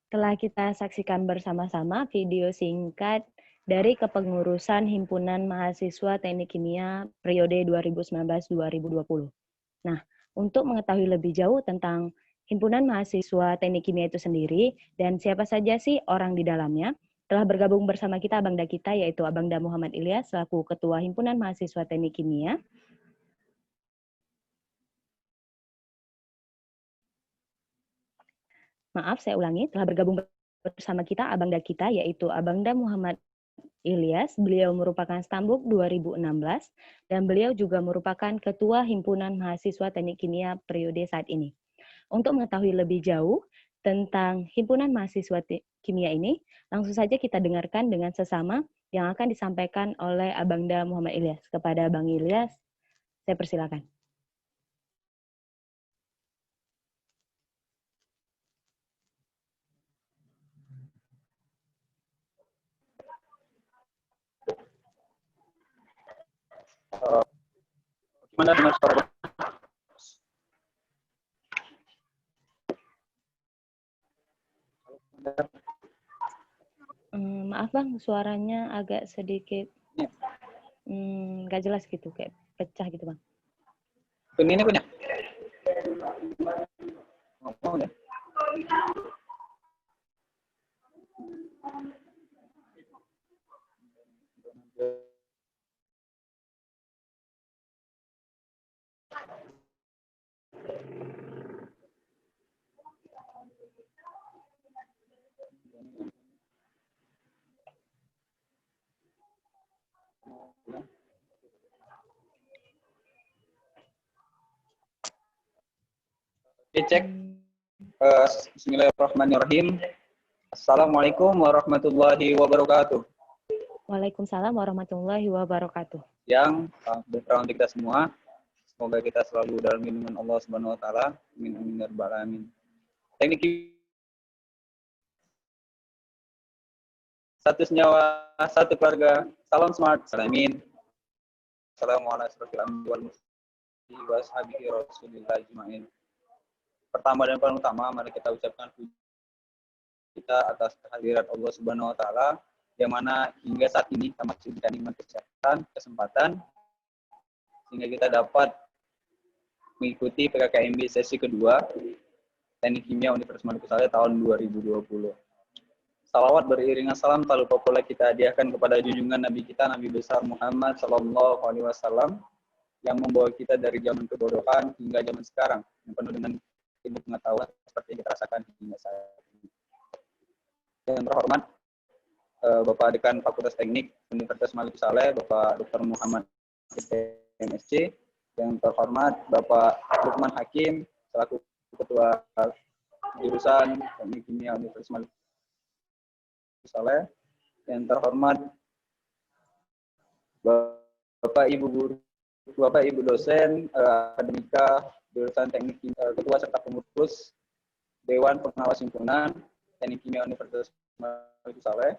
Telah kita saksikan bersama-sama video singkat dari kepengurusan Himpunan Mahasiswa Teknik Kimia periode 2019-2020. Nah, untuk mengetahui lebih jauh tentang Himpunan Mahasiswa Teknik Kimia itu sendiri dan siapa saja sih orang di dalamnya, telah bergabung bersama kita Abangda kita, yaitu Abangda Muhammad Ilyas selaku Ketua Himpunan Mahasiswa Teknik Kimia. Maaf, saya ulangi, telah bergabung bersama kita Abangda kita, yaitu Abangda Muhammad Ilyas. Beliau merupakan Stambuk 2016, dan beliau juga merupakan Ketua Himpunan Mahasiswa Teknik Kimia periode saat ini. Untuk mengetahui lebih jauh tentang Himpunan Mahasiswa Kimia ini, langsung saja kita dengarkan dengan sesama yang akan disampaikan oleh Abangda Muhammad Ilyas. Kepada Abang Ilyas, saya persilakan. Gimana dengan suara? Maaf Bang, suaranya agak sedikit nggak jelas gitu, kayak pecah gitu Bang. Ini punya? Ngomong ya? Cek. Bismillahirrahmanirrahim. Assalamualaikum warahmatullahi wabarakatuh. Waalaikumsalam warahmatullahi wabarakatuh. Yang background kita semua, semoga kita selalu dalam lindungan Allah Subhanahu wa taala. Amin amin ya rabbal alamin. Teknik satu senyawa, satu keluarga. Salam smart. Salamin. Assalamualaikum warahmatullahi wabarakatuh. Pertama dan paling utama, mari kita ucapkan puji kita atas kehadirat Allah Subhanahu wa taala yang mana hingga saat ini kita masih diberikan nikmat kesempatan sehingga kita dapat mengikuti PKKMB sesi kedua Teknik Kimia Universitas Malik Saleh tahun 2020. Salawat beriringan salam tak lupa pula kita hadiahkan kepada junjungan Nabi kita, Nabi besar Muhammad Sallallahu Alaihi Wasallam, yang membawa kita dari zaman kebodohan hingga zaman sekarang yang penuh dengan ilmu pengetahuan seperti yang kita rasakan hingga saat ini. Yang terhormat Bapak Dekan Fakultas Teknik Universitas Malik Saleh, Bapak Dr. Muhammad MSc. Yang terhormat Bapak Lukman Hakim selaku Ketua Jurusan Teknik Kimia Universitas Malik Saleh. Yang terhormat Bapak Ibu Guru, Bapak Ibu dosen akademika jurusan Teknik Kimia, Ketua serta pengurus Dewan Pengawas Himpunan Teknik Kimia Universitas Malik Saleh.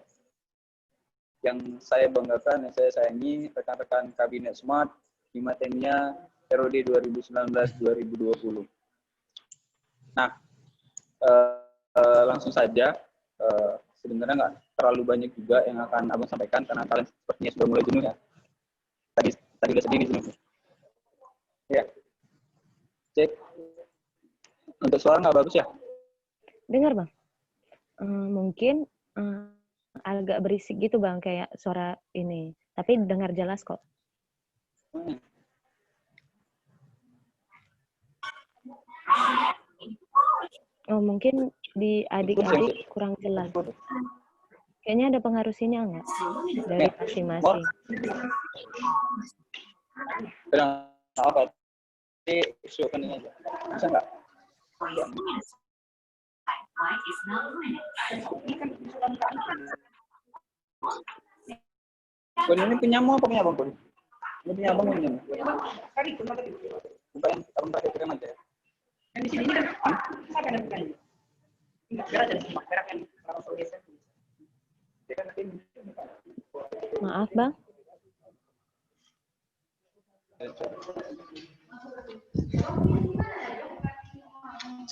Yang saya banggakan, yang saya sayangi rekan-rekan Kabinet Smart Hima Kimia periode 2019-2020. Nah, langsung saja. Sebenarnya nggak terlalu banyak juga yang akan abang sampaikan karena kalian sepertinya sudah mulai jenuh ya. Tadi udah sedih gitu. Ya. Cek. Untuk suara nggak bagus ya? Dengar bang. Mungkin agak berisik gitu bang, kayak suara ini. Tapi dengar jelas kok. Oh mungkin di adik-adik kurang jelas. Kayaknya ada pengaruh sinyal nggak dari masing-masing? Apa? Usulkan ini aja. Bisa nggak? Kun ini punyamu apa punya abang Kun? Ini punya abang punya. Bukan abang pakai krem aja. Kan di sini kan ada bukannya. Enggak ada cuma berak kan kalau soalnya. Maaf bang.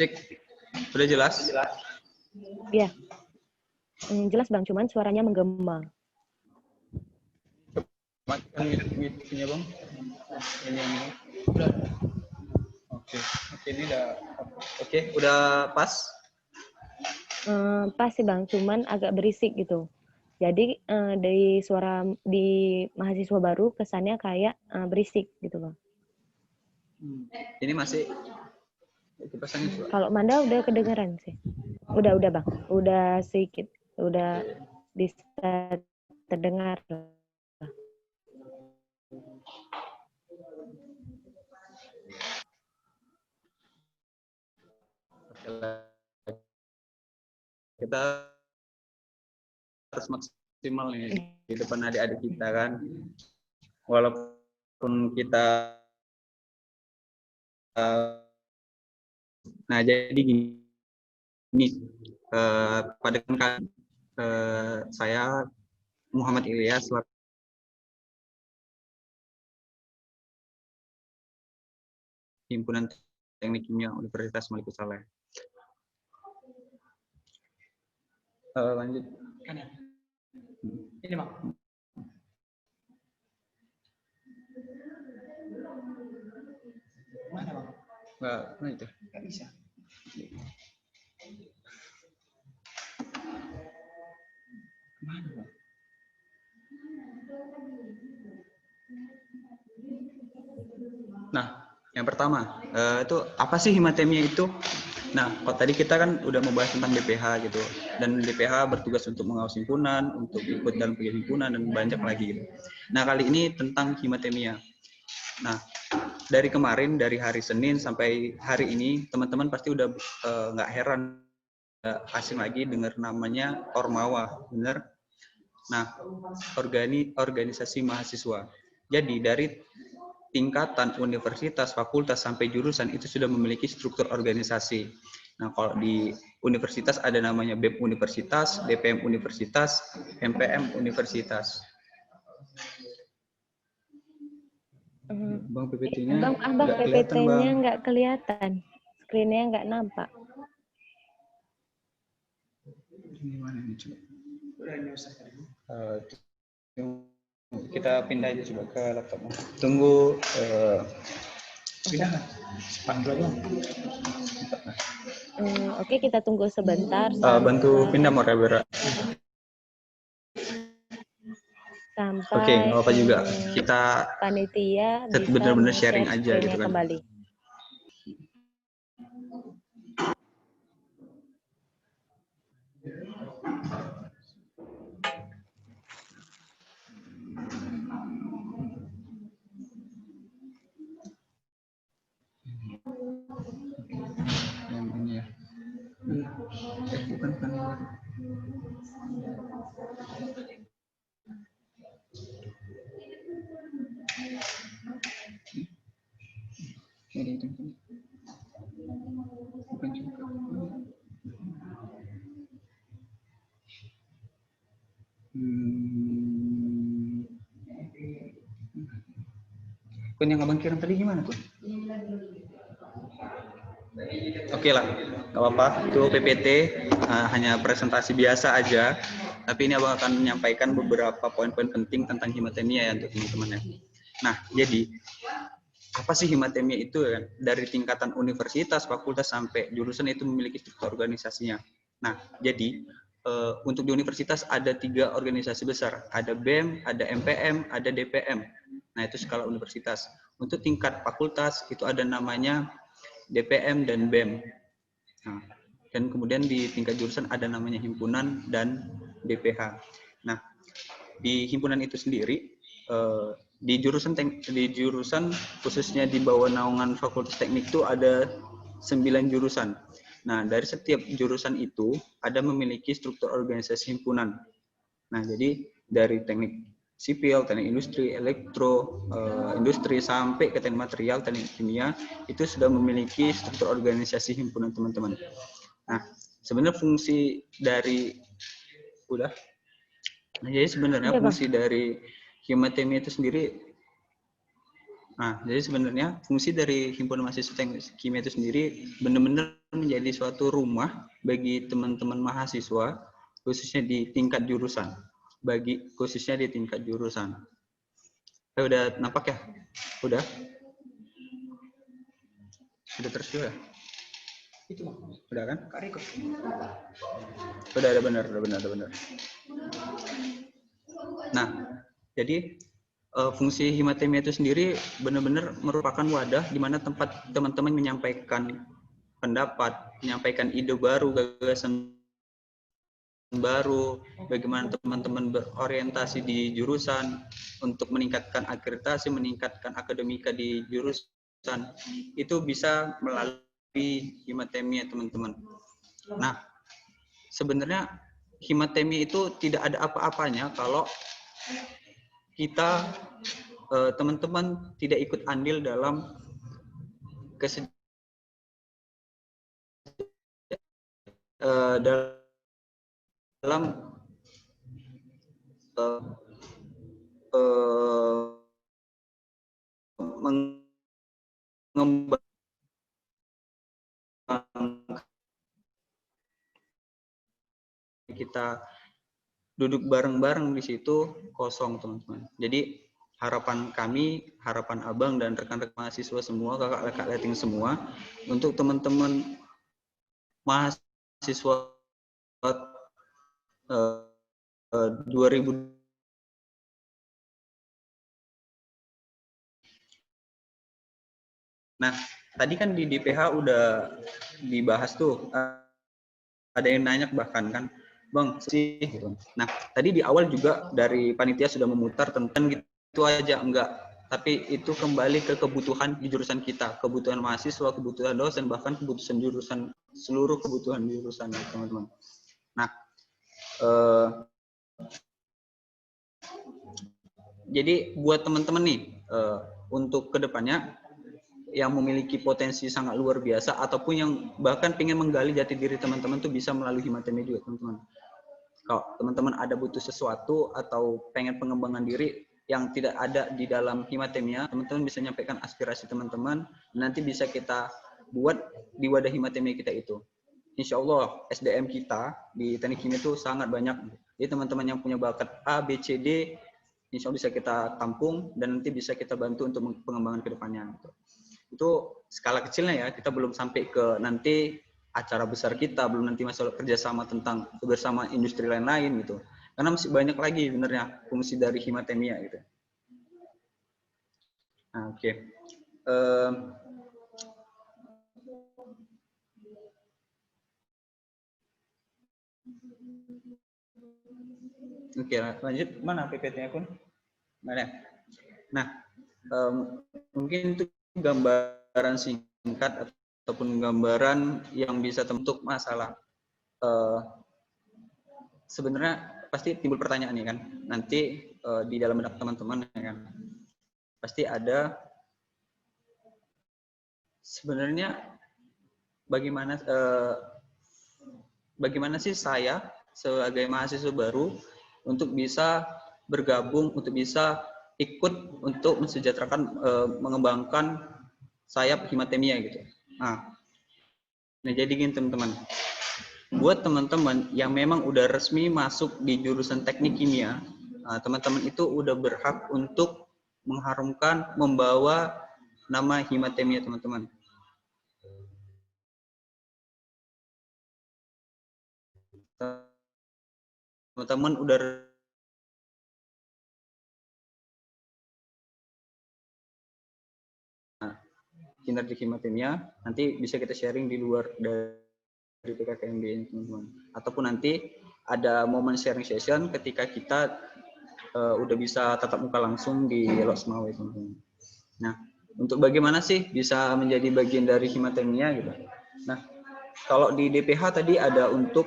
Cek, sudah jelas? Iya. Jelas bang, cuman suaranya menggema. Matikan punya bang. Ini. Udah. Oke, ini udah pas. Pas sih bang, cuman agak berisik gitu. Jadi dari suara di mahasiswa baru kesannya kayak berisik gitu bang. Ini masih kalau Manda udah kedengeran sih. Udah bang, udah sedikit, udah bisa terdengar. Kita harus maksimal nih di depan adik-adik kita kan, walaupun kita nah jadi gini pada kan saya Muhammad Ilyas Himpunan Teknik Kimia Universitas Malik Saleh. Lanjut. Ini Mak. Mana Bang? Mana itu? Nggak bisa. Mana Bang? Nah, yang pertama itu apa sih himatemia itu? Nah, kalau tadi kita kan udah membahas tentang DPH gitu, dan DPH bertugas untuk mengawasi himpunan, untuk ikut dalam kegiatan himpunan dan banyak lagi gitu. Nah, kali ini tentang himatemia. Nah, dari kemarin, dari hari Senin sampai hari ini, teman-teman pasti udah nggak heran, asing lagi dengar namanya Ormawa, bener? Nah, organisasi mahasiswa. Jadi dari tingkatan universitas, fakultas, sampai jurusan itu sudah memiliki struktur organisasi. Nah, kalau di universitas ada namanya BEM Universitas, BPM Universitas, MPM Universitas. Bang PPT-nya Abang PPT-nya nggak kelihatan, screen-nya nggak nampak. Gimana ini coba? Kita pindah aja coba ke laptopnya. Tunggu Oke, kita tunggu sebentar. Bantu pindah mau Bera. Sampai Oke, nggak apa juga. Kita panitia bisa benar-benar sharing share aja gitu screen-nya kan. kembali. Yang ini ya. Bukan. Bukan juga. Kun yang abang kirim tadi gimana, Kun? Oke lah, nggak apa-apa. Itu PPT hanya presentasi biasa aja. Tapi ini abang akan menyampaikan beberapa poin-poin penting tentang himatemia ya untuk teman-teman ya. Nah, jadi apa sih himatemia itu ya? Dari tingkatan universitas, fakultas sampai jurusan itu memiliki struktur organisasinya. Nah, jadi untuk di universitas ada 3 organisasi besar, ada BEM, ada MPM, ada DPM. Nah, itu skala universitas. Untuk tingkat fakultas itu ada namanya DPM dan BEM. Nah, dan kemudian di tingkat jurusan ada namanya himpunan dan DPH. Nah, di himpunan itu sendiri di jurusan khususnya di bawah naungan Fakultas Teknik itu ada 9 jurusan. Nah, dari setiap jurusan itu ada memiliki struktur organisasi himpunan. Nah, jadi dari teknik sipil, teknik industri, elektro, industri sampai ke teknik material, teknik kimia itu sudah memiliki struktur organisasi himpunan teman-teman. Nah, sebenarnya fungsi dari jadi sebenarnya fungsi dari himatemia itu sendiri. Nah, jadi sebenarnya fungsi dari himpunan mahasiswa teknik kimia itu sendiri benar-benar menjadi suatu rumah bagi teman-teman mahasiswa khususnya di tingkat jurusan. Khususnya di tingkat jurusan. Udah nampak ya? Udah terus juga? Udah kan? Udah benar. Nah, jadi fungsi himatemia itu sendiri benar-benar merupakan wadah di mana tempat teman-teman menyampaikan pendapat, menyampaikan ide baru, gagasan baru, bagaimana teman-teman berorientasi di jurusan untuk meningkatkan akreditasi, meningkatkan akademika di jurusan, itu bisa melalui himatemia teman-teman. Nah, sebenarnya himatemia itu tidak ada apa-apanya kalau kita teman-teman tidak ikut andil dalam mengembangkan kita duduk bareng-bareng di situ kosong teman-teman. Jadi harapan kami, harapan abang dan rekan-rekan mahasiswa semua, kakak-kakak letting semua, untuk teman-teman mahasiswa 2000 Nah, tadi kan di DPH udah dibahas tuh, ada yang nanya bahkan kan, Bang, sih. Nah, tadi di awal juga dari panitia sudah memutar tentang gitu aja, enggak. Tapi itu kembali ke kebutuhan di jurusan kita, kebutuhan mahasiswa, kebutuhan dosen, bahkan kebutuhan jurusan, seluruh kebutuhan jurusan, teman-teman. Nah, jadi buat teman-teman nih, untuk kedepannya, yang memiliki potensi sangat luar biasa ataupun yang bahkan pengen menggali jati diri teman-teman tuh bisa melalui himatemia juga teman-teman. Kalau teman-teman ada butuh sesuatu atau pengen pengembangan diri yang tidak ada di dalam himatemia, teman-teman bisa menyampaikan aspirasi teman-teman, nanti bisa kita buat di wadah himatemia kita itu. Insya Allah SDM kita di teknik kimia itu sangat banyak. Jadi teman-teman yang punya bakat A, B, C, D, insya Allah bisa kita tampung dan nanti bisa kita bantu untuk pengembangan ke depannya. Itu skala kecilnya ya, kita belum sampai ke nanti acara besar kita, belum nanti masalah kerjasama tentang bersama industri lain-lain gitu. Karena masih banyak lagi sebenarnya fungsi dari Himatemia gitu. Nah, oke. Oke, lanjut. Mana PPT-nya, Kun? Mana? Nah, mungkin itu gambaran singkat ataupun gambaran yang bisa bentuk masalah. Sebenarnya pasti timbul pertanyaan nih kan. Nanti di dalam benak teman-teman ya kan. Pasti ada sebenarnya bagaimana sih saya sebagai mahasiswa baru untuk bisa bergabung, untuk bisa ikut untuk mensejahterakan, mengembangkan sayap Himatemia gitu. Nah jadi gini teman-teman, buat teman-teman yang memang udah resmi masuk di jurusan teknik kimia, teman-teman itu udah berhak untuk mengharumkan, membawa nama Himatemia teman-teman. Teman-teman udah kinerja Himatemia, nanti bisa kita sharing di luar dari PKKMB ini teman-teman. Ataupun nanti ada momen sharing session ketika kita udah bisa tatap muka langsung di Loksmawe teman-teman. Nah, untuk bagaimana sih bisa menjadi bagian dari Himatemia gitu. Nah, kalau di DPH tadi ada untuk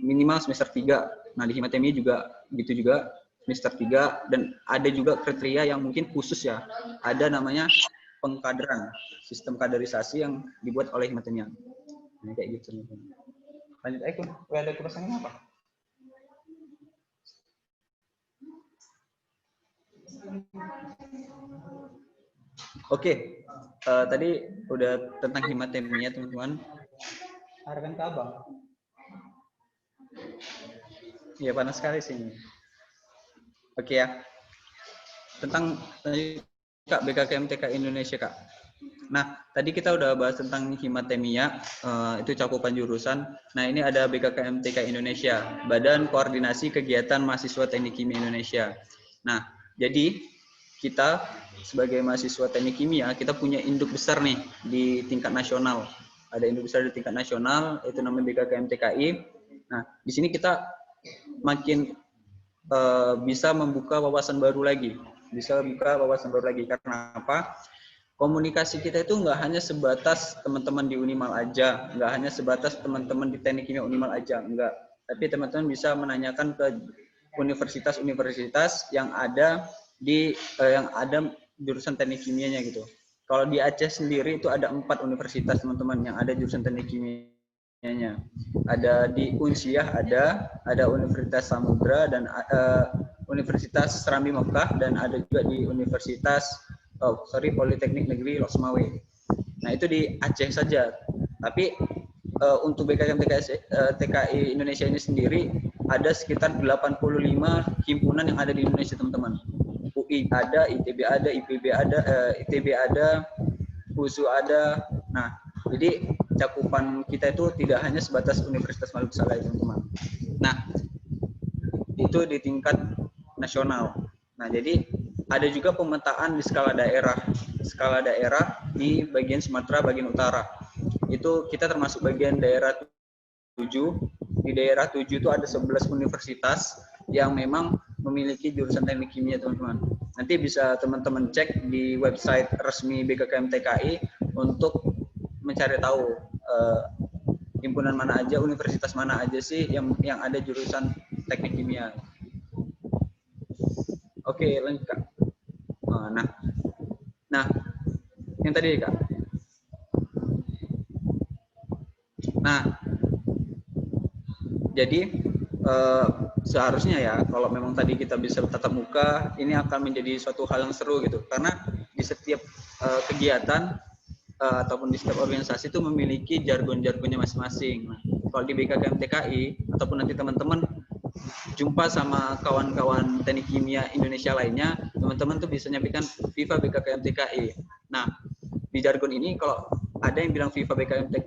minimal semester 3. Nah, di Himatemia juga gitu juga semester 3, dan ada juga kriteria yang mungkin khusus ya. Ada namanya pengkaderan, sistem kaderisasi yang dibuat oleh Himatemia. Nah, kayak gitu. Lanjut aja, Kun. Ada kepesannya apa? Oke, tadi udah tentang Himatemia teman-teman. Harapan ke Abang. Ya panas sekali sini. Oke ya. Tentang Kak BKKMTK Indonesia Kak. Nah tadi kita udah bahas tentang Himatemia, itu cakupan jurusan. Nah ini ada BKKMTK Indonesia, Badan Koordinasi Kegiatan Mahasiswa Teknik Kimia Indonesia. Nah jadi kita sebagai mahasiswa teknik kimia kita punya induk besar nih di tingkat nasional. Ada induk besar di tingkat nasional, itu namanya BKKMTKI. Nah di sini kita makin bisa membuka wawasan baru lagi. Karena apa? Komunikasi kita itu nggak hanya sebatas teman-teman di Unimal aja, nggak hanya sebatas teman-teman di teknik kimia Unimal aja, enggak. Tapi teman-teman bisa menanyakan ke universitas-universitas yang ada di yang ada jurusan teknik kimianya gitu. Kalau di Aceh sendiri itu ada 4 universitas teman-teman yang ada jurusan teknik kimianya. Ada di Unsiah, ada Universitas Samudra dan Universitas Serambi Mekah, dan ada juga di Politeknik Negeri Loksmawe. Nah itu di Aceh saja. Tapi untuk BKKMTKI Indonesia ini sendiri ada sekitar 85 himpunan yang ada di Indonesia teman-teman. UI ada, ITB ada, IPB ada, ITB ada, USU ada. Nah jadi cakupan kita itu tidak hanya sebatas Universitas Maluku Saleh teman-teman. Nah itu di tingkat nasional. Nah jadi ada juga pemetaan di skala daerah di bagian Sumatera bagian utara. Itu kita termasuk bagian daerah 7. Di daerah 7 itu ada 11 universitas yang memang memiliki jurusan teknik kimia teman-teman. Nanti bisa teman-teman cek di website resmi BKKMTKI untuk mencari tahu himpunan mana aja, universitas mana aja sih yang ada jurusan teknik kimia. Oke, lanjut Kak. Nah, yang tadi Kak. Nah, jadi seharusnya ya kalau memang tadi kita bisa tatap muka, ini akan menjadi suatu hal yang seru gitu. Karena di setiap kegiatan ataupun di setiap organisasi itu memiliki jargon-jargonnya masing-masing. Nah, kalau di BKKMTKI ataupun nanti teman-teman jumpa sama kawan-kawan teknik kimia Indonesia lainnya, teman-teman tuh bisa nyampaikan Viva BKKMTKI. Nah, di jargon ini kalau ada yang bilang FIFA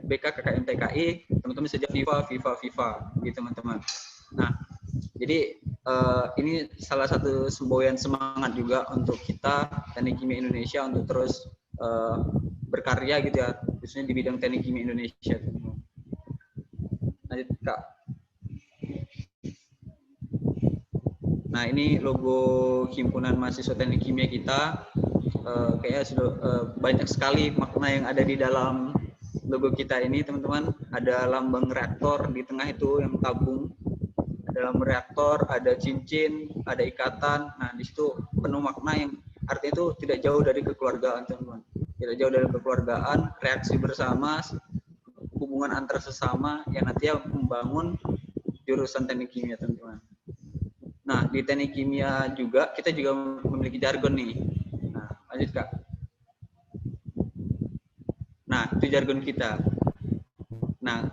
BK KKM TKI, teman-teman saja FIFA gitu teman-teman. Nah, jadi ini salah satu semboyan semangat juga untuk kita Teknik Kimia Indonesia untuk terus berkarya gitu ya, khususnya di bidang Teknik Kimia Indonesia. Lanjut Kak. Nah, ini logo himpunan mahasiswa Teknik Kimia kita. Kayaknya sudah banyak sekali makna yang ada di dalam logo kita ini teman-teman. Ada lambang reaktor di tengah itu yang tabung, ada lambang reaktor, ada cincin, ada ikatan. Nah, di situ penuh makna yang artinya itu tidak jauh dari kekeluargaan teman-teman, tidak jauh dari kekeluargaan, reaksi bersama, hubungan antar sesama yang nantinya membangun jurusan Teknik Kimia teman-teman. Nah, di Teknik Kimia juga kita juga memiliki jargon nih. Nah, lanjut Kak. Nah, itu jargon kita. Nah,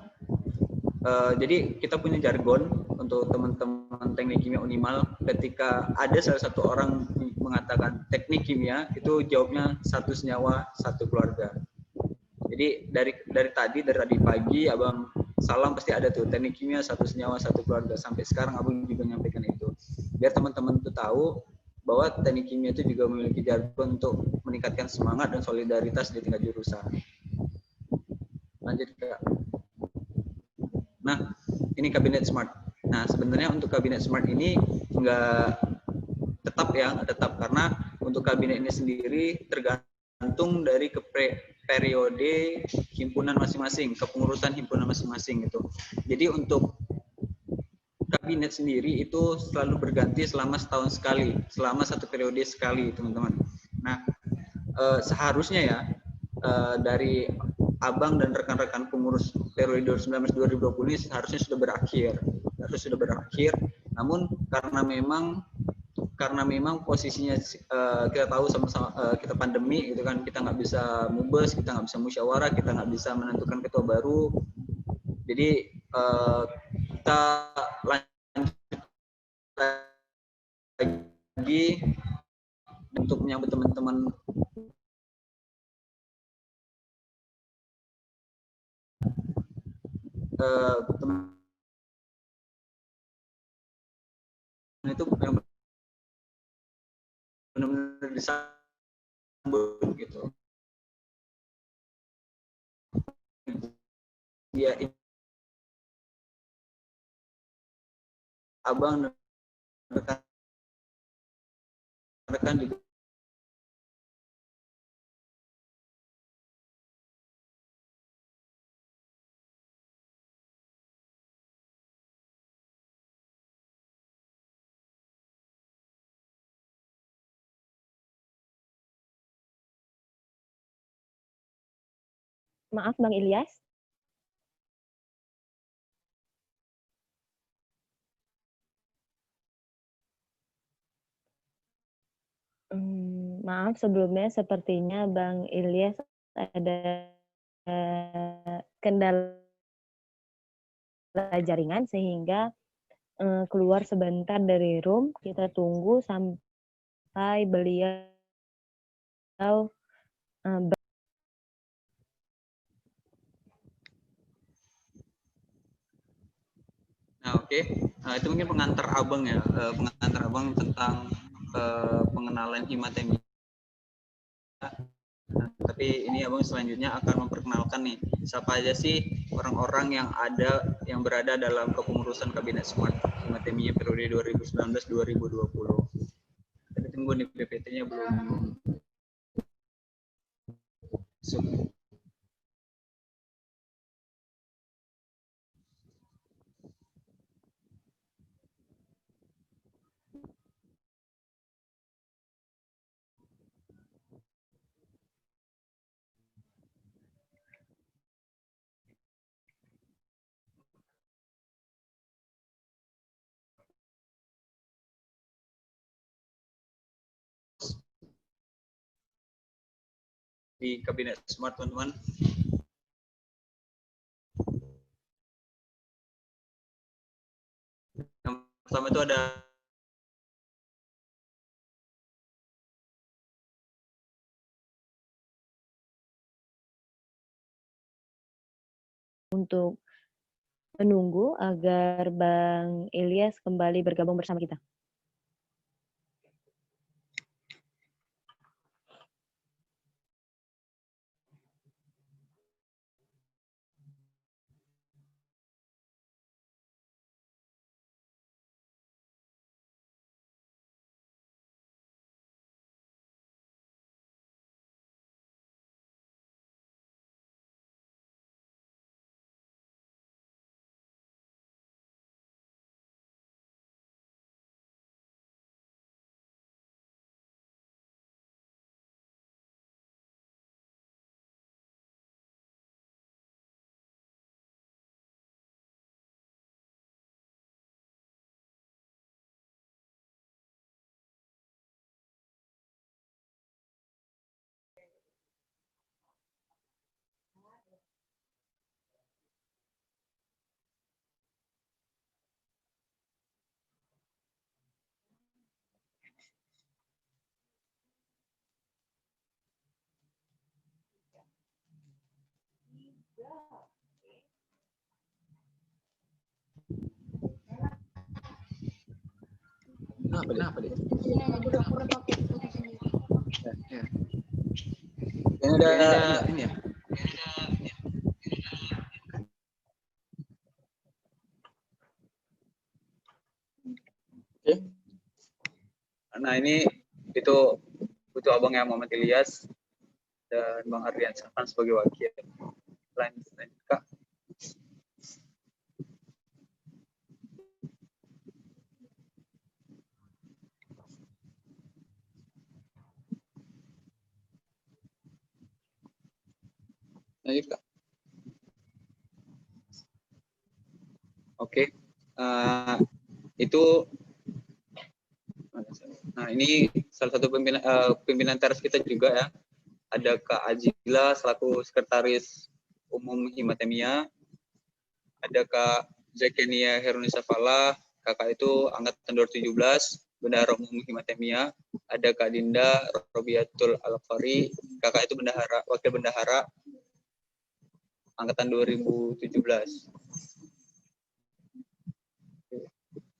jadi kita punya jargon untuk teman-teman Teknik Kimia Unimal. Ketika ada salah satu orang mengatakan Teknik Kimia, itu jawabnya satu senyawa, satu keluarga. Jadi dari tadi pagi Abang Salam pasti ada tuh Teknik Kimia satu senyawa satu keluarga. Sampai sekarang Abang juga menyampaikan itu. Biar teman-teman tuh tahu bahwa Teknik Kimia itu juga memiliki jargon untuk meningkatkan semangat dan solidaritas di tingkat jurusan. Lanjut Kak. Nah, ini Kabinet Smart. Nah, sebenarnya untuk Kabinet Smart ini enggak tetap karena untuk kabinet ini sendiri tergantung dari periode himpunan masing-masing, kepengurusan himpunan masing-masing gitu. Jadi untuk kabinet sendiri itu selalu berganti selama setahun sekali, selama satu periode sekali, teman-teman. Nah, seharusnya ya dari Abang dan rekan-rekan pengurus periode 2019-2020 ini seharusnya sudah berakhir. Namun karena memang posisinya kita tahu sama-sama kita pandemi gitu kan, kita nggak bisa mubes, kita nggak bisa musyawarah, kita nggak bisa menentukan ketua baru. Jadi kita lanjut lagi untuk menyambut teman-teman itu yang benar-benar disambut gitu. Ya, Abang dan rekan-rekan juga Maaf Bang Ilyas. Maaf sebelumnya sepertinya Bang Ilyas ada kendala jaringan sehingga keluar sebentar dari room. Kita tunggu sampai beliau Nah, oke. Itu mungkin pengantar Abang ya, pengantar Abang tentang pengenalan Himatemia. Nah, tapi ini Abang selanjutnya akan memperkenalkan nih, siapa aja sih orang-orang yang berada dalam kepengurusan Kabinet Smart Himatemia periode 2019-2020. Kita tunggu nih PPT-nya belum masuk. Di Kabinet Smart teman-teman. Yang pertama itu ada untuk menunggu agar Bang Ilyas kembali bergabung bersama kita. Kenapa deh? Ini ada ini ya. Oke. Nah ini itu butuh abang yang Muhammad Ilyas dan Bang Ardian Safan sebagai wakil. Lanjut Kak. Lanjut Kak. Oke. Itu nah ini salah satu pimpinan teras kita juga ya. Ada Kak Ajila selaku sekretaris umum Himatemia. Ada Kak Zakenia Herunisa Fala, kakak itu angkatan 2017, bendahara umum Himatemia. Ada Kak Dinda Robiatul Al-Fari, kakak itu bendahara, wakil bendahara angkatan 2017.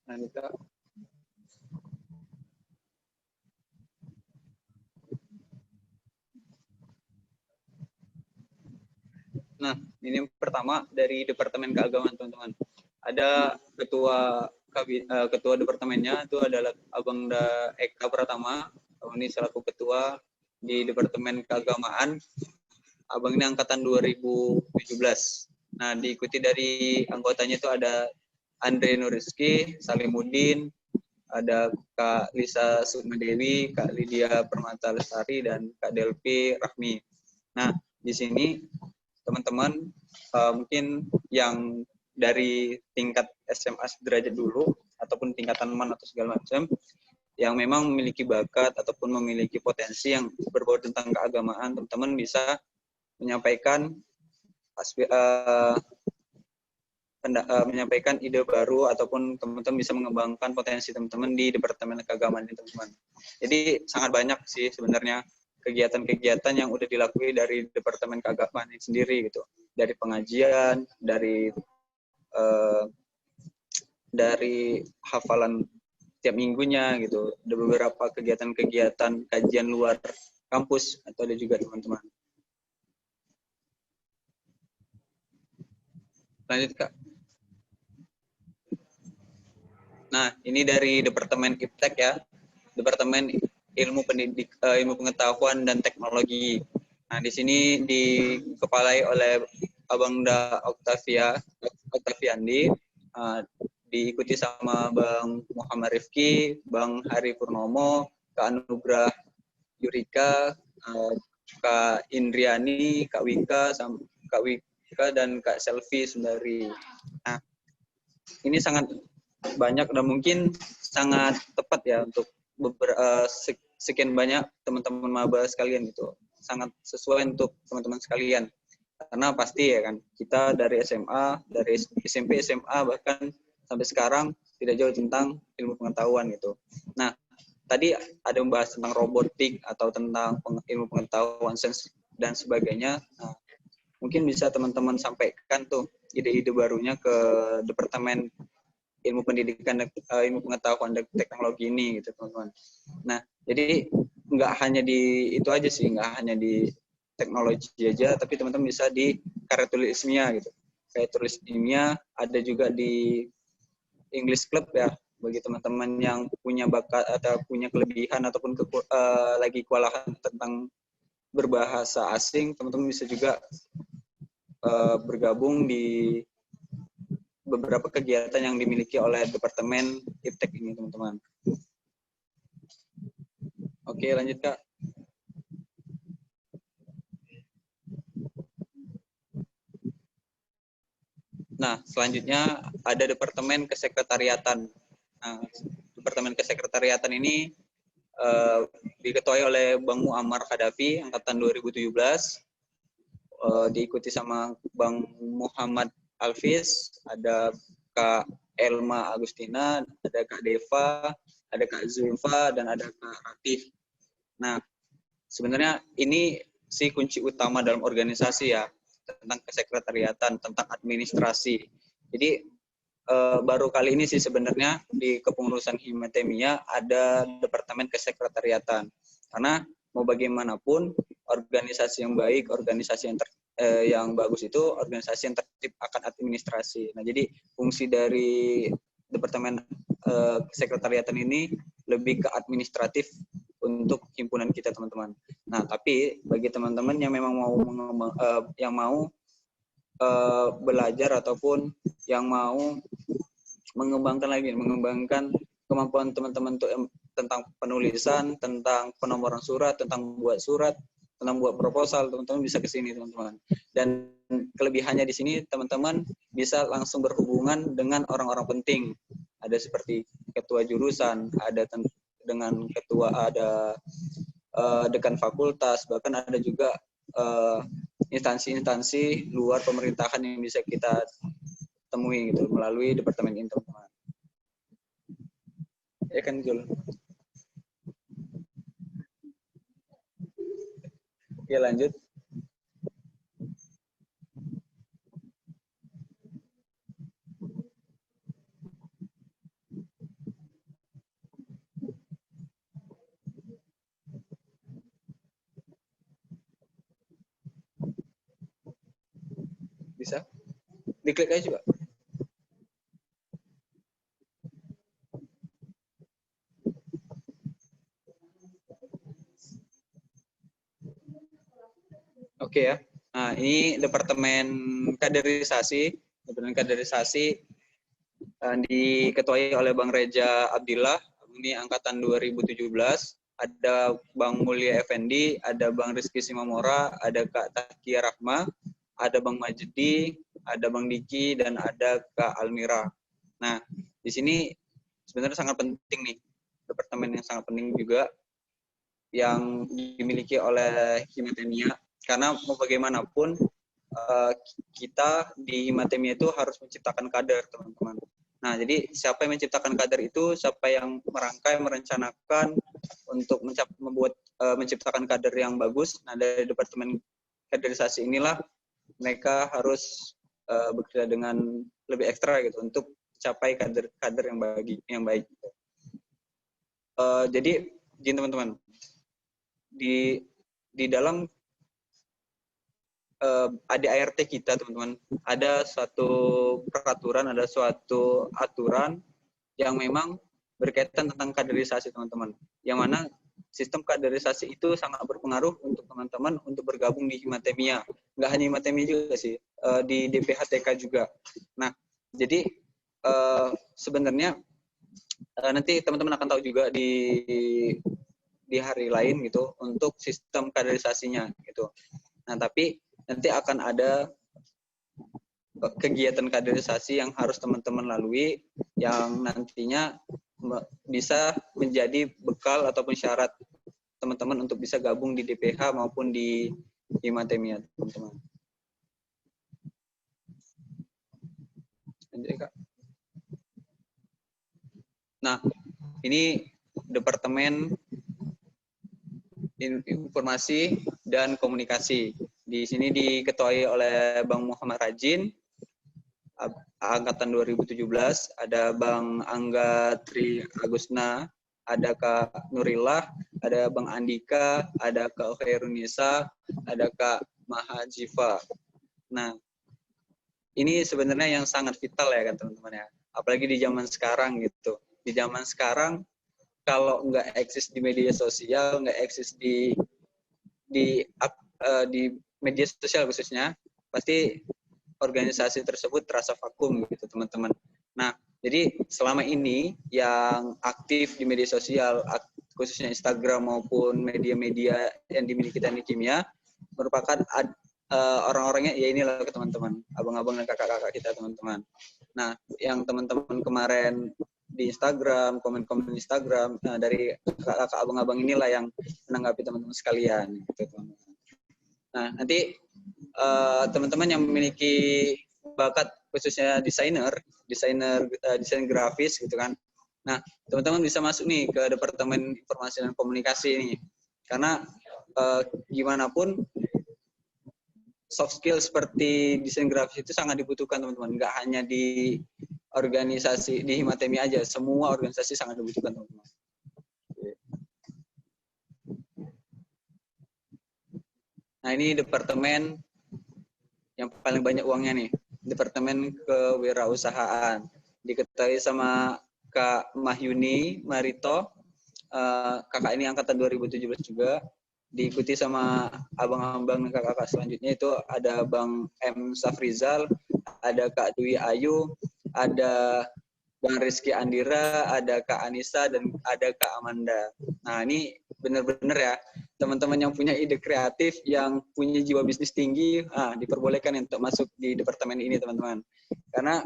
Anita. Nah, ini pertama dari Departemen Keagamaan, teman-teman. Ada ketua departemennya itu adalah Abang Eka Pratama. Abang ini selaku ketua di Departemen Keagamaan. Abang ini angkatan 2017. Nah, diikuti dari anggotanya itu ada Andre Nuriski, Salimuddin, ada Kak Lisa Sukmadewi, Kak Lydia Permata Lestari, dan Kak Delvi Rahmi. Nah, di sini teman-teman mungkin yang dari tingkat SMA sederajat dulu ataupun tingkatan MAN atau segala macam yang memang memiliki bakat ataupun memiliki potensi yang berbau tentang keagamaan, teman-teman bisa menyampaikan menyampaikan ide baru ataupun teman-teman bisa mengembangkan potensi teman-teman di Departemen Keagamaan ini, teman-teman. Jadi sangat banyak sih sebenarnya kegiatan-kegiatan yang udah dilakukan dari Departemen Keagamaan ini sendiri gitu. Dari pengajian, dari hafalan tiap minggunya gitu. Ada beberapa kegiatan-kegiatan kajian luar kampus atau ada juga teman-teman. Lanjut Kak. Nah, ini dari Departemen Iptek ya. Departemen Ilmu Pengetahuan dan Teknologi. Nah, di sini dikepalai oleh Abangda Oktaviandi, diikuti sama Bang Muhammad Rifki, Bang Hari Purnomo, Kak Anugrah Yurika, Kak Indriani, Kak Wika, dan Kak Selvi Sundari. Nah, ini sangat banyak dan mungkin sangat tepat ya untuk sekian banyak teman-teman maba sekalian gitu. Sangat sesuai untuk teman-teman sekalian. Karena pasti ya kan, kita dari SMA, dari SMP, SMA, bahkan sampai sekarang tidak jauh tentang ilmu pengetahuan gitu. Nah, tadi ada membahas tentang robotik atau tentang ilmu pengetahuan, sains dan sebagainya. Nah, mungkin bisa teman-teman sampaikan tuh ide-ide barunya ke Departemen Ilmu Pendidikan, Ilmu Pengetahuan dan Teknologi ini gitu teman-teman. Nah, jadi nggak hanya di itu aja sih, nggak hanya di teknologi aja, tapi teman-teman bisa di karya tulis ilmiah gitu. Kayak tulis ilmiah ada juga di English Club ya, bagi teman-teman yang punya bakat atau punya kelebihan ataupun lagi kewalahan tentang berbahasa asing, teman-teman bisa juga bergabung di beberapa kegiatan yang dimiliki oleh Departemen Iptek ini teman-teman. Oke, lanjut Kak. Nah, selanjutnya ada Departemen Kesekretariatan. Nah, Departemen Kesekretariatan ini diketuai oleh Bang Muammar Khadafi, angkatan 2017, diikuti sama Bang Muhammad Alfiz, ada Kak Elma Agustina, ada Kak Deva, ada Kak Zulfa, dan ada Kak Ratif. Nah, sebenarnya ini sih kunci utama dalam organisasi ya, tentang kesekretariatan, tentang administrasi. Jadi baru kali ini sih sebenarnya di kepengurusan Himatemia ada Departemen Kesekretariatan. Karena mau bagaimanapun organisasi yang baik, organisasi yang bagus itu organisasi yang tertib akan administrasi. Nah, jadi fungsi dari Departemen Kesekretariatan ini lebih ke administratif untuk himpunan kita teman-teman. Nah, tapi bagi teman-teman yang memang mau belajar ataupun yang mau mengembangkan kemampuan teman-teman tentang penulisan, tentang penomoran surat, tentang buat surat, tentang buat proposal, teman-teman bisa ke sini teman-teman. Dan kelebihannya di sini teman-teman bisa langsung berhubungan dengan orang-orang penting. Ada seperti ketua jurusan, ada dengan ketua, ada dekan fakultas, bahkan ada juga instansi-instansi luar pemerintahan yang bisa kita temui gitu melalui departemen ini teman-teman. Ya kan Jul? Oke, lanjut. Bisa? Diklik aja juga. Oke ya. Nah, ini Departemen Kaderisasi. Departemen Kaderisasi diketuai oleh Bang Reja Abdillah. Ini angkatan 2017. Ada Bang Mulia Effendi, ada Bang Rizky Simamora, ada Kak Takia Rahma, ada Bang Majdi, ada Bang Diki, dan ada Kak Almira. Nah, di sini sebenarnya sangat penting nih, departemen yang sangat penting juga yang dimiliki oleh Himatemia, karena mau bagaimanapun kita di Himatemia itu harus menciptakan kader, teman-teman. Nah, jadi siapa yang menciptakan kader itu, siapa yang merangkai, merencanakan untuk menciptakan kader yang bagus. Nah, dari Departemen Kaderisasi inilah mereka harus bekerja dengan lebih ekstra gitu untuk capai kader yang baik. Jadi gini teman-teman, di dalam ADART kita teman-teman ada suatu peraturan, ada suatu aturan yang memang berkaitan tentang kaderisasi teman-teman, yang mana sistem kaderisasi itu sangat berpengaruh untuk teman-teman untuk bergabung di Himatemia. Nggak hanya Himatemia juga sih, di DPHTK juga. Nah, jadi sebenarnya nanti teman-teman akan tahu juga di hari lain gitu untuk sistem kaderisasinya gitu. Nah, tapi nanti akan ada kegiatan kaderisasi yang harus teman-teman lalui yang nantinya bisa menjadi bekal ataupun syarat teman-teman untuk bisa gabung di DPH maupun di Himatemia, teman-teman. Nah, ini Departemen Informasi dan Komunikasi. Di sini diketuai oleh Bang Muhammad Rajin. angkatan 2017, ada Bang Angga Tri Agusna, ada Kak Nurillah, ada Bang Andika, ada Kak Khairunisa, ada Kak Mahajiva. Nah, ini sebenarnya yang sangat vital ya kan teman-teman ya. Apalagi di zaman sekarang gitu. Di zaman sekarang kalau nggak eksis di media sosial, nggak eksis di media sosial khususnya, pasti organisasi tersebut terasa vakum gitu teman-teman. Nah, jadi selama ini yang aktif di media sosial, khususnya Instagram maupun media-media yang dimiliki teknik kimia, merupakan orang-orangnya ya inilah teman-teman, abang-abang dan kakak-kakak kita teman-teman. Nah, yang teman-teman kemarin di Instagram, komen-komen Instagram dari kakak-kakak abang-abang inilah yang menanggapi teman-teman sekalian gitu teman-teman. Nah, nanti teman-teman yang memiliki bakat khususnya desain grafis gitu kan. Nah, teman-teman bisa masuk nih ke Departemen Informasi dan Komunikasi ini. Karena gimana pun soft skill seperti desain grafis itu sangat dibutuhkan teman-teman. Nggak hanya di organisasi di Himatemi aja, semua organisasi sangat dibutuhkan teman-teman. Nah, ini departemen yang paling banyak uangnya nih, Departemen Kewirausahaan. Diketahui sama Kak Mahyuni Marito, kakak ini angkatan 2017 juga. Diikuti sama abang-abang dan kakak-kakak selanjutnya itu ada Bang M. Safrizal, ada Kak Dwi Ayu, ada Bang Rizky Andira, ada Kak Anissa, dan ada Kak Amanda. Nah, ini benar-benar ya, teman-teman yang punya ide kreatif, yang punya jiwa bisnis tinggi, diperbolehkan untuk masuk di departemen ini, teman-teman. Karena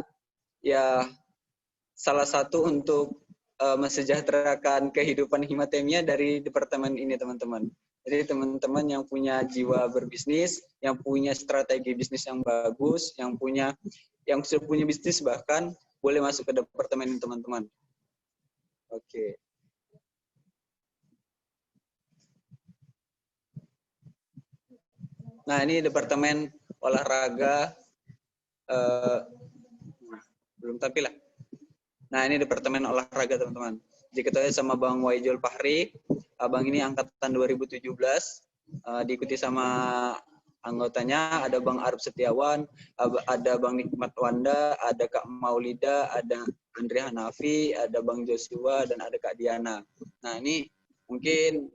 ya salah satu untuk mensejahterakan kehidupan Himatemia dari departemen ini, teman-teman. Jadi teman-teman yang punya jiwa berbisnis, yang punya strategi bisnis yang bagus, yang sudah punya bisnis bahkan, boleh masuk ke departemen ini, teman-teman. Oke. Nah, ini departemen olahraga, belum tampil lah. Nah, ini departemen olahraga, teman-teman. Diketahui sama Bang Waijul Fahri. Abang ini angkatan 2017. Diikuti sama anggotanya, ada Bang Arif Setiawan, ada Bang Nikmat Wanda, ada Kak Maulida, ada Andri Hanafi, ada Bang Joshua, dan ada Kak Diana. Nah, ini mungkin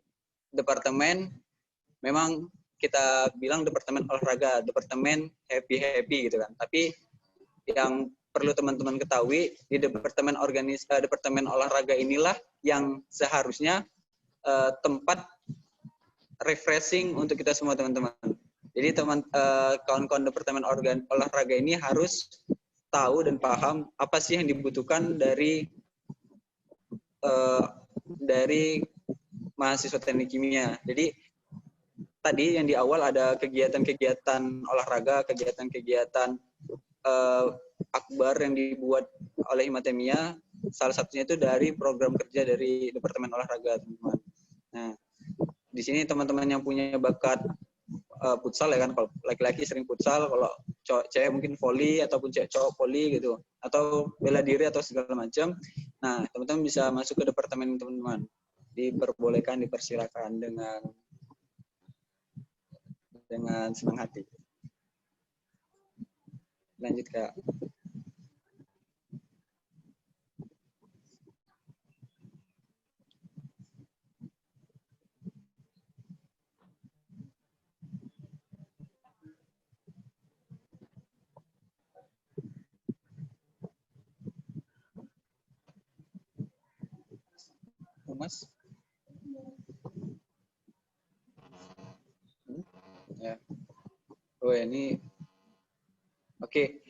departemen, memang kita bilang departemen olahraga, departemen happy-happy gitu kan. Tapi yang perlu teman-teman ketahui, di departemen olahraga inilah yang seharusnya tempat refreshing untuk kita semua, teman-teman. Jadi kawan-kawan departemen olahraga ini harus tahu dan paham apa sih yang dibutuhkan dari mahasiswa teknik kimia. Jadi tadi yang di awal ada kegiatan-kegiatan olahraga, kegiatan-kegiatan akbar yang dibuat oleh Himatemia, salah satunya itu dari program kerja dari Departemen Olahraga, teman-teman. Nah, di sini teman-teman yang punya bakat futsal ya kan, kalau laki-laki sering futsal, kalau cewek mungkin volley ataupun cowok volley gitu, atau bela diri atau segala macam. Nah, teman-teman bisa masuk ke departemen, teman-teman. Diperbolehkan, dipersilakan dengan senang hati. Lanjut, Kak. Mas? Ya. Oh, ini. Oke.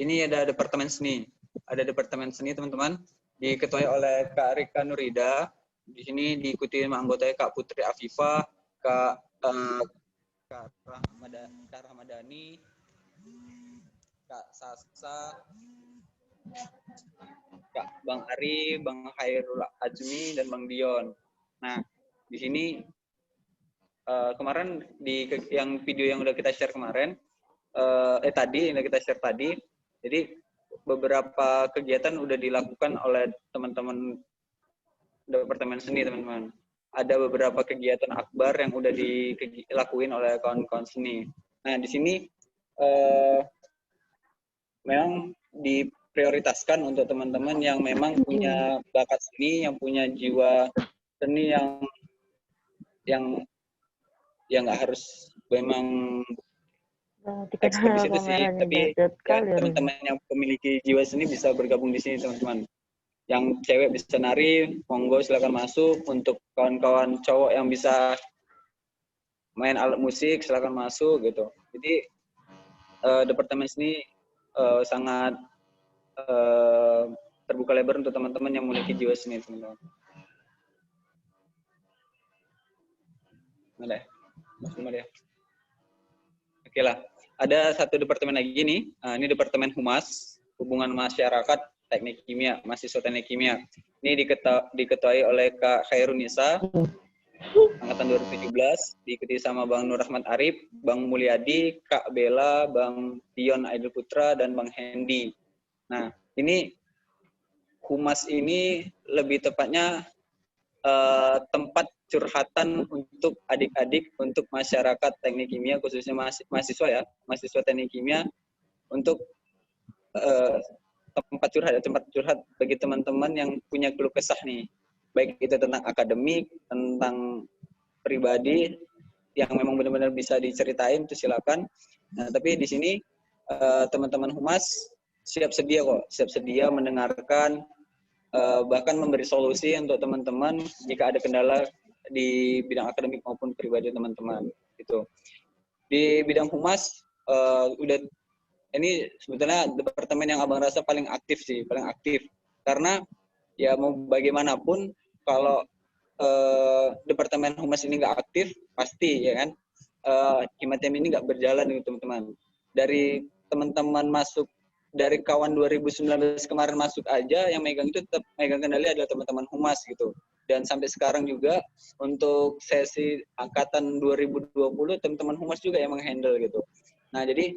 Ini ada departemen seni. Ada departemen seni, teman-teman. Diketuai oleh Kak Rika Nurida. Di sini diikuti anggotanya Kak Putri Afifah, Kak Rahmadani, Kak Sasa, Kak Bang Ari, Bang Hairul Azmi, dan Bang Dion. Nah, di sini kemarin di yang video yang udah kita share kemarin, yang udah kita share tadi, Jadi beberapa kegiatan udah dilakukan oleh teman-teman Departemen Seni, teman-teman. Ada beberapa kegiatan akbar yang udah dilakuin oleh kawan-kawan seni. Nah, di sini memang diprioritaskan untuk teman-teman yang memang punya bakat seni, yang punya jiwa seni yang nggak harus memang expert di situ sih, tapi ya, teman-teman yang memiliki jiwa seni bisa bergabung di sini, teman-teman. Yang cewek bisa nari, monggo silakan masuk. Untuk kawan-kawan cowok yang bisa main alat musik, silakan masuk gitu. Jadi Departemen Seni sangat terbuka lebar untuk teman-teman yang memiliki jiwa seni, teman-teman. Mana ya? Oke lah. Ada satu departemen lagi nih. Ini Departemen Humas, Hubungan Masyarakat Teknik Kimia, mahasiswa Teknik Kimia. Ini diketuai oleh Kak Khairunisa, angkatan 2017, diikuti sama Bang Nur Rahmat Arif, Bang Mulyadi, Kak Bella, Bang Dion Aidil Putra, dan Bang Hendy. Nah, ini Humas ini lebih tepatnya tempat curhatan untuk adik-adik, untuk masyarakat Teknik Kimia, khususnya mahasiswa ya, mahasiswa Teknik Kimia, untuk tempat curhat bagi teman-teman yang punya keluh kesah nih, baik itu tentang akademik, tentang pribadi yang memang benar-benar bisa diceritain, itu silakan. Nah, tapi di sini teman-teman Humas siap sedia mendengarkan, bahkan memberi solusi untuk teman-teman jika ada kendala di bidang akademik maupun pribadi teman-teman. Gitu. Di bidang Humas ini sebetulnya departemen yang abang rasa paling aktif sih, paling aktif. Karena ya mau bagaimanapun kalau departemen Humas ini nggak aktif, pasti ya kan Himatem ini nggak berjalan nih teman-teman. Dari teman-teman masuk, dari kawan 2019 kemarin masuk aja, yang megang itu tetap megang kendali adalah teman-teman Humas gitu. Dan sampai sekarang juga untuk sesi angkatan 2020 teman-teman Humas juga yang menghandle gitu. Nah jadi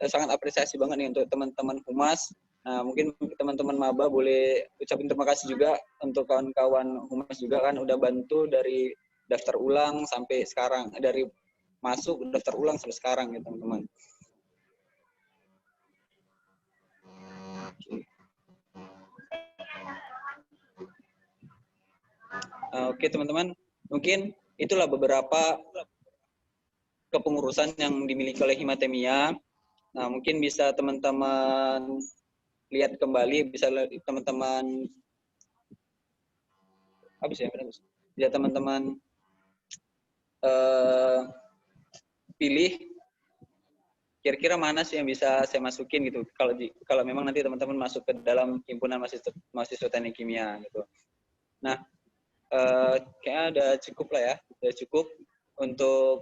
sangat apresiasi banget nih untuk teman-teman Humas. Nah, mungkin teman-teman maba boleh ucapin terima kasih juga untuk kawan-kawan Humas juga kan udah bantu dari daftar ulang sampai sekarang, dari masuk daftar ulang sampai sekarang ya teman-teman. Oke teman-teman, mungkin itulah beberapa kepengurusan yang dimiliki oleh Himatemia. Nah, mungkin bisa teman-teman lihat kembali, bisa teman-teman bisa teman-teman pilih kira-kira mana sih yang bisa saya masukin gitu. Kalau memang nanti teman-teman masuk ke dalam himpunan mahasiswa Teknik Kimia gitu. Nah, kayaknya udah cukup lah ya, udah cukup untuk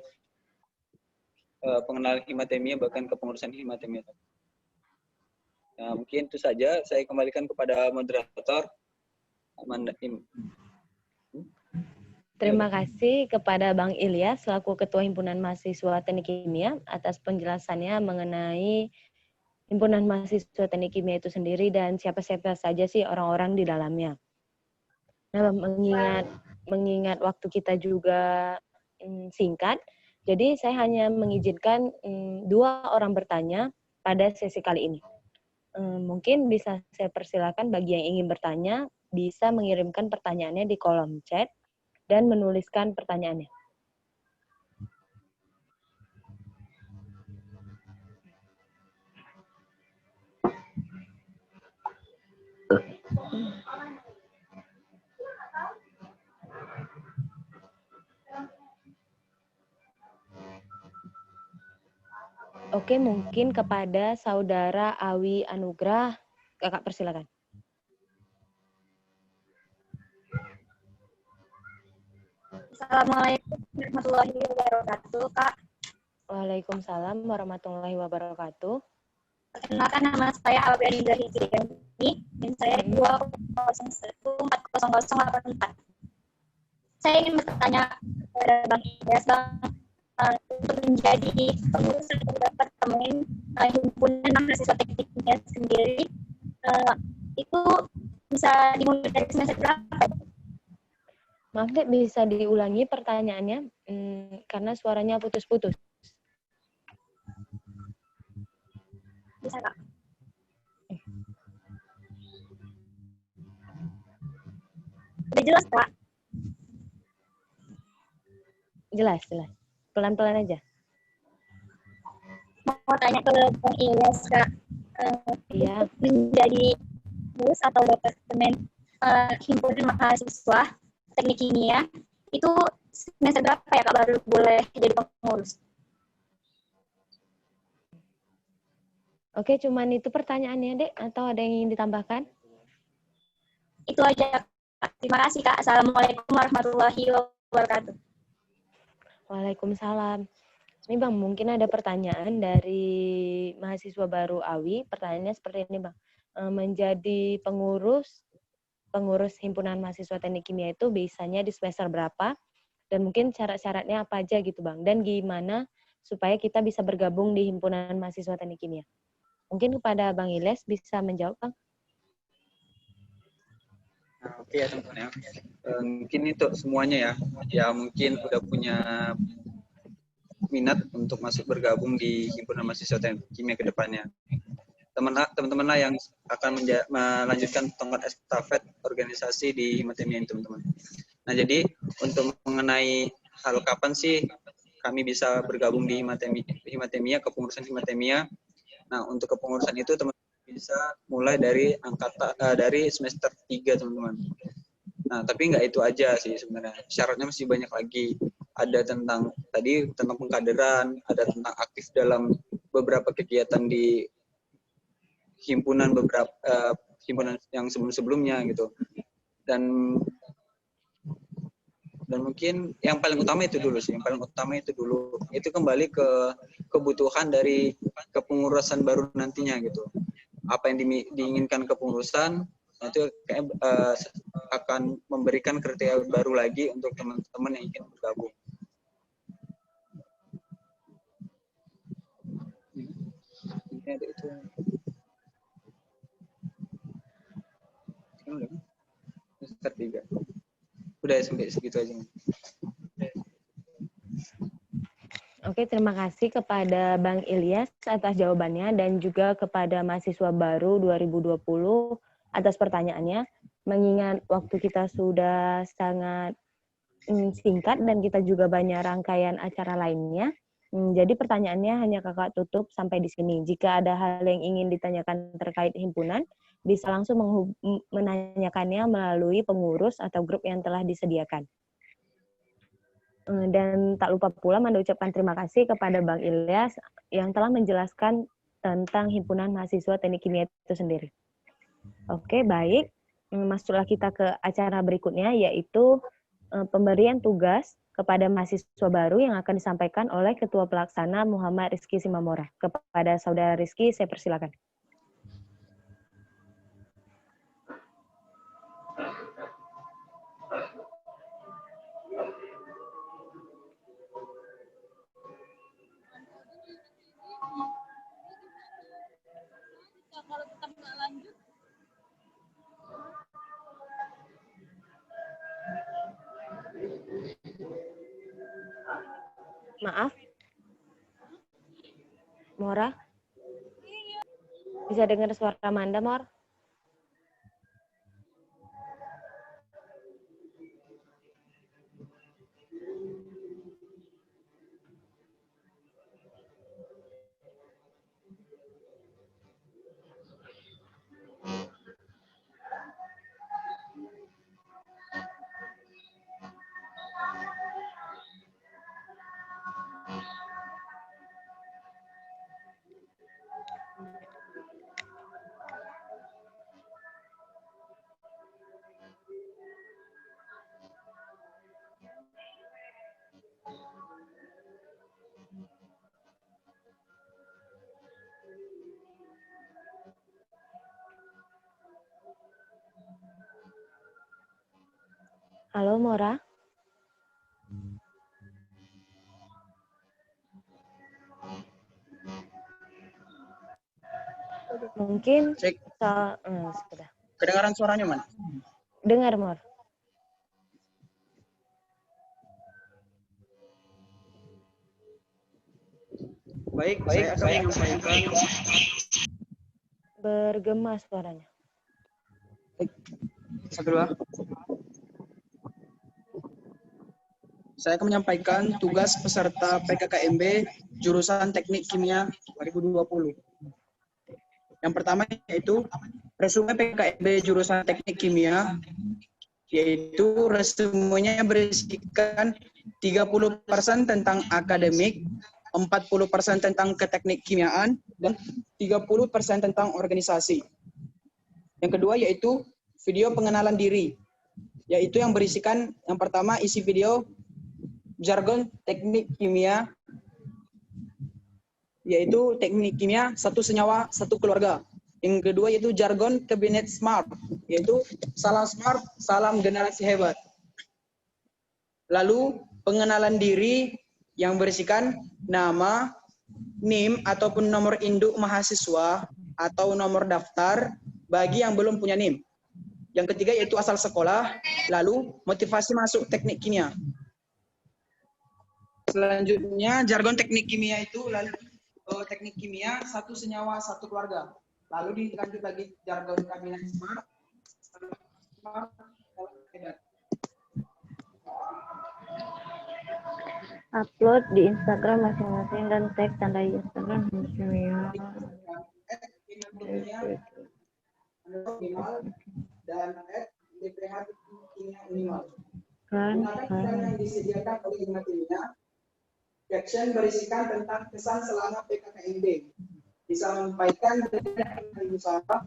pengenalan Himatemia, bahkan kepengurusan Himatemia. Nah, mungkin itu saja. Saya kembalikan kepada moderator. Terima kasih kepada Bang Ilyas selaku Ketua Himpunan Mahasiswa Teknik Kimia atas penjelasannya mengenai Himpunan Mahasiswa Teknik Kimia itu sendiri dan siapa-siapa saja sih orang-orang di dalamnya. Nah, mengingat waktu kita juga singkat, jadi saya hanya mengizinkan 2 orang bertanya pada sesi kali ini. Mungkin bisa saya persilakan bagi yang ingin bertanya, bisa mengirimkan pertanyaannya di kolom chat dan menuliskan pertanyaannya. Oke, mungkin kepada Saudara Awi Anugrah, Kakak persilakan. Assalamualaikum warahmatullahi wabarakatuh, Kak. Waalaikumsalam warahmatullahi wabarakatuh. Perkenalkan, nama saya Awi Anugrah Hizri, dan saya 2014004. Saya ingin bertanya kepada Bang Ilyas, untuk menjadi pengurus atau dapat ngomongin himpunan mahasiswa teknik kimia sendiri, itu bisa dimulai dari semester berapa? Maaf Dek, bisa diulangi pertanyaannya karena suaranya putus-putus. Bisa Kak? Udah jelas Kak? Jelas. Pelan-pelan aja. Mau tanya ke Bang Ilyas Kak, Iya. Menjadi bus atau departemen himpunan mahasiswa teknik kimia itu semester berapa ya Kak baru boleh jadi pengurus? Oke, cuman itu pertanyaannya Dek, atau ada yang ingin ditambahkan? Itu aja Kak. Terima kasih Kak. Assalamualaikum warahmatullahi wabarakatuh. Waalaikumsalam. Ini Bang, mungkin ada pertanyaan dari mahasiswa baru AWI. Pertanyaannya seperti ini Bang. Menjadi pengurus himpunan mahasiswa teknik kimia itu biasanya di semester berapa? Dan mungkin syarat-syaratnya apa aja gitu Bang? Dan gimana supaya kita bisa bergabung di himpunan mahasiswa teknik kimia? Mungkin kepada Bang Ilyas bisa menjawab Bang. Nah, oke ya teman-teman ya. Mungkin itu semuanya ya. Ya mungkin udah punya minat untuk masuk bergabung di himpunan mahasiswa teknik kimia ke depannya. Teman-teman lah yang akan melanjutkan tongkat estafet organisasi di Himatemia ini teman-teman. Nah jadi untuk mengenai hal kapan sih kami bisa bergabung di Himatemia, kepengurusan Himatemia. Nah untuk kepengurusan itu teman-teman bisa mulai dari dari semester 3 teman-teman. Nah tapi nggak itu aja sih sebenarnya, syaratnya masih banyak lagi. Ada tentang pengkaderan, ada tentang aktif dalam beberapa kegiatan di himpunan himpunan yang sebelum-sebelumnya gitu. Dan mungkin yang paling utama itu dulu sih, itu kembali ke kebutuhan dari kepengurusan baru nantinya gitu. Apa yang diinginkan kepengurusan itu akan memberikan kriteria baru lagi untuk teman-teman yang ingin bergabung. Ini ada itu. Semester 3. Udah sampai segitu aja. Oke, terima kasih kepada Bang Ilyas atas jawabannya dan juga kepada mahasiswa baru 2020 atas pertanyaannya. Mengingat waktu kita sudah sangat singkat dan kita juga banyak rangkaian acara lainnya, jadi pertanyaannya hanya kakak tutup sampai di sini. Jika ada hal yang ingin ditanyakan terkait himpunan, bisa langsung menanyakannya melalui pengurus atau grup yang telah disediakan. Dan tak lupa pula mengucapkan terima kasih kepada Bang Ilyas yang telah menjelaskan tentang himpunan mahasiswa teknik kimia itu sendiri. Oke, baik. Masuklah kita ke acara berikutnya, yaitu pemberian tugas kepada mahasiswa baru yang akan disampaikan oleh Ketua Pelaksana Muhammad Rizky Simamora. Kepada Saudara Rizky, saya persilakan. Kalau tetap nggak lanjut, Maaf, Mora? Bisa dengar suara Amanda, Mor? Halo, Mora? Mungkin Cek. sudah. Kedengaran suaranya, Man? Dengar, Mor. Baik, saya akan menyampaikan. Bergema suaranya. Satu dua. Saya akan menyampaikan tugas peserta PKKMB jurusan Teknik Kimia 2020. Yang pertama yaitu resume PKKMB jurusan Teknik Kimia, yaitu resumenya berisikan 30% tentang akademik, 40% tentang keteknik kimiaan, dan 30% tentang organisasi. Yang kedua yaitu video pengenalan diri, yaitu yang berisikan yang pertama isi video jargon teknik kimia, yaitu teknik kimia satu senyawa satu keluarga. Yang kedua yaitu jargon kabinet smart, yaitu salam smart, salam generasi hebat. Lalu pengenalan diri yang berisikan nama, NIM ataupun nomor induk mahasiswa atau nomor daftar bagi yang belum punya NIM. Yang ketiga yaitu asal sekolah, lalu motivasi masuk teknik kimia. Selanjutnya jargon teknik kimia itu lalu teknik kimia satu senyawa satu keluarga. Lalu dilanjut lagi jargon kabinet smart, Upload di Instagram masing-masing dan tag tanda Instagram kimia. Dan DPH kimia minimal. Kan. Yang disediakan oleh kimia, caption berisikan tentang kesan selama PKKMB, disampaikan dengan usaha,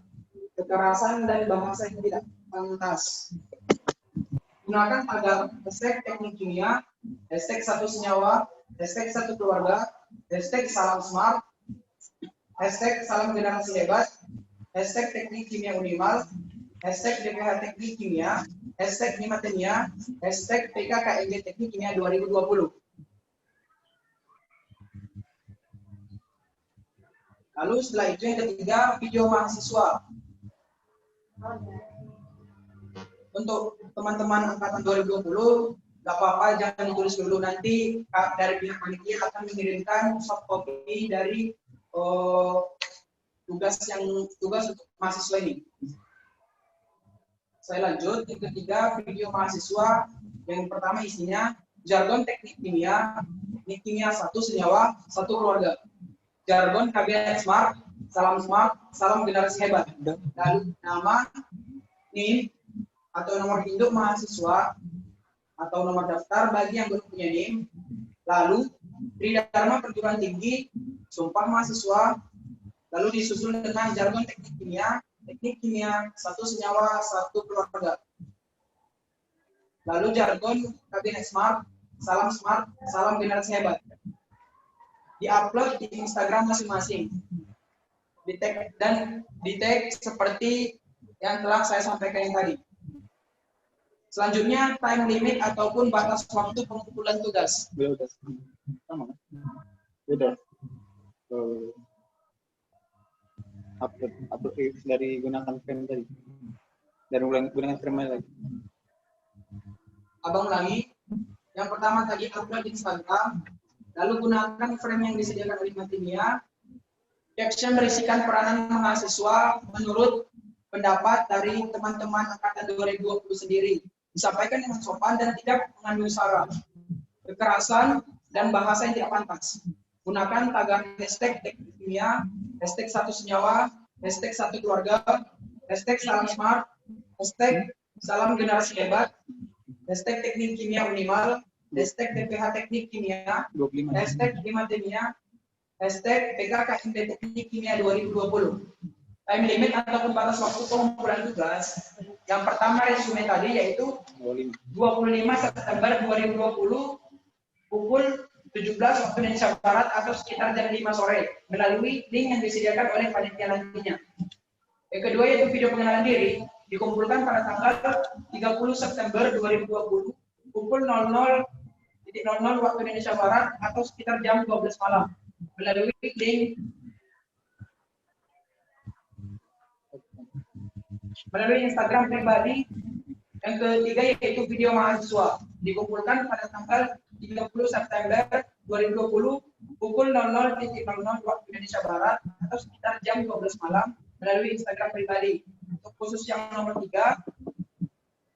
kekerasan dan bahasa yang tidak pantas. Gunakan tagar hashtag teknik kimia, hashtag satu senyawa, hashtag satu keluarga, hashtag salam smart, hashtag salam generasi hebat, hashtag teknik kimia unimal, hashtag DPH teknik kimia, hashtag Himatenia, hashtag PKKMB teknik kimia 2020. Lalu setelah itu yang ketiga, video mahasiswa. Untuk teman-teman angkatan 2020, nggak apa-apa, jangan ditulis dulu. Nanti dari pihak panitia akan mengirimkan soft copy dari tugas untuk mahasiswa ini. Saya lanjut, yang ketiga, video mahasiswa. Yang pertama isinya, jargon teknik kimia, teknik kimia satu senyawa, satu keluarga. Jargon kabinet smart, salam generasi hebat. Lalu nama, NIM, atau nomor induk mahasiswa, atau nomor daftar bagi yang belum punya NIM. Lalu, Tridharma perguruan tinggi, sumpah mahasiswa, lalu disusul dengan jargon teknik kimia, satu senyawa, satu keluarga. Lalu jargon kabinet smart, salam generasi hebat. Di-upload di Instagram masing-masing. Di-tag seperti yang telah saya sampaikan yang tadi. Selanjutnya, time limit ataupun batas waktu pengumpulan tugas. Udah. Upload dari gunakan frame tadi. Dan gunakan frame lagi. Abang ulangi. Yang pertama tadi upload di Instagram. Lalu gunakan frame yang disediakan oleh Himatenia. Caption berisikan peranan mahasiswa menurut pendapat dari teman-teman angkatan 2020 sendiri. Disampaikan dengan sopan dan tidak mengandung sara, kekerasan, dan bahasa yang tidak pantas. Gunakan tagar hashtag teknik kimia, hashtag satu senyawa, hashtag satu keluarga, hashtag salam smart, hashtag salam generasi hebat, hashtag teknik kimia unimal, hashtag DPH teknik kimia, hashtag Himatenia, hashtag PKKMB teknik kimia 2020. Time limit ataupun batas waktu pengumpulan tugas. Yang pertama resume tadi yaitu 25 September 2020 pukul 17 waktu Indonesia Barat atau sekitar jam 5 sore melalui link yang disediakan oleh panitia nantinya. Yang kedua yaitu video pengenalan diri dikumpulkan pada tanggal 30 September 2020 pukul 00.00 waktu Indonesia Barat atau sekitar jam 12 malam melalui link melalui Instagram pribadi. Yang ketiga yaitu video mahasiswa dikumpulkan pada tanggal 30 September 2020 pukul 00.00 waktu Indonesia Barat atau sekitar jam 12 malam melalui Instagram pribadi. Untuk khusus yang nomor 3,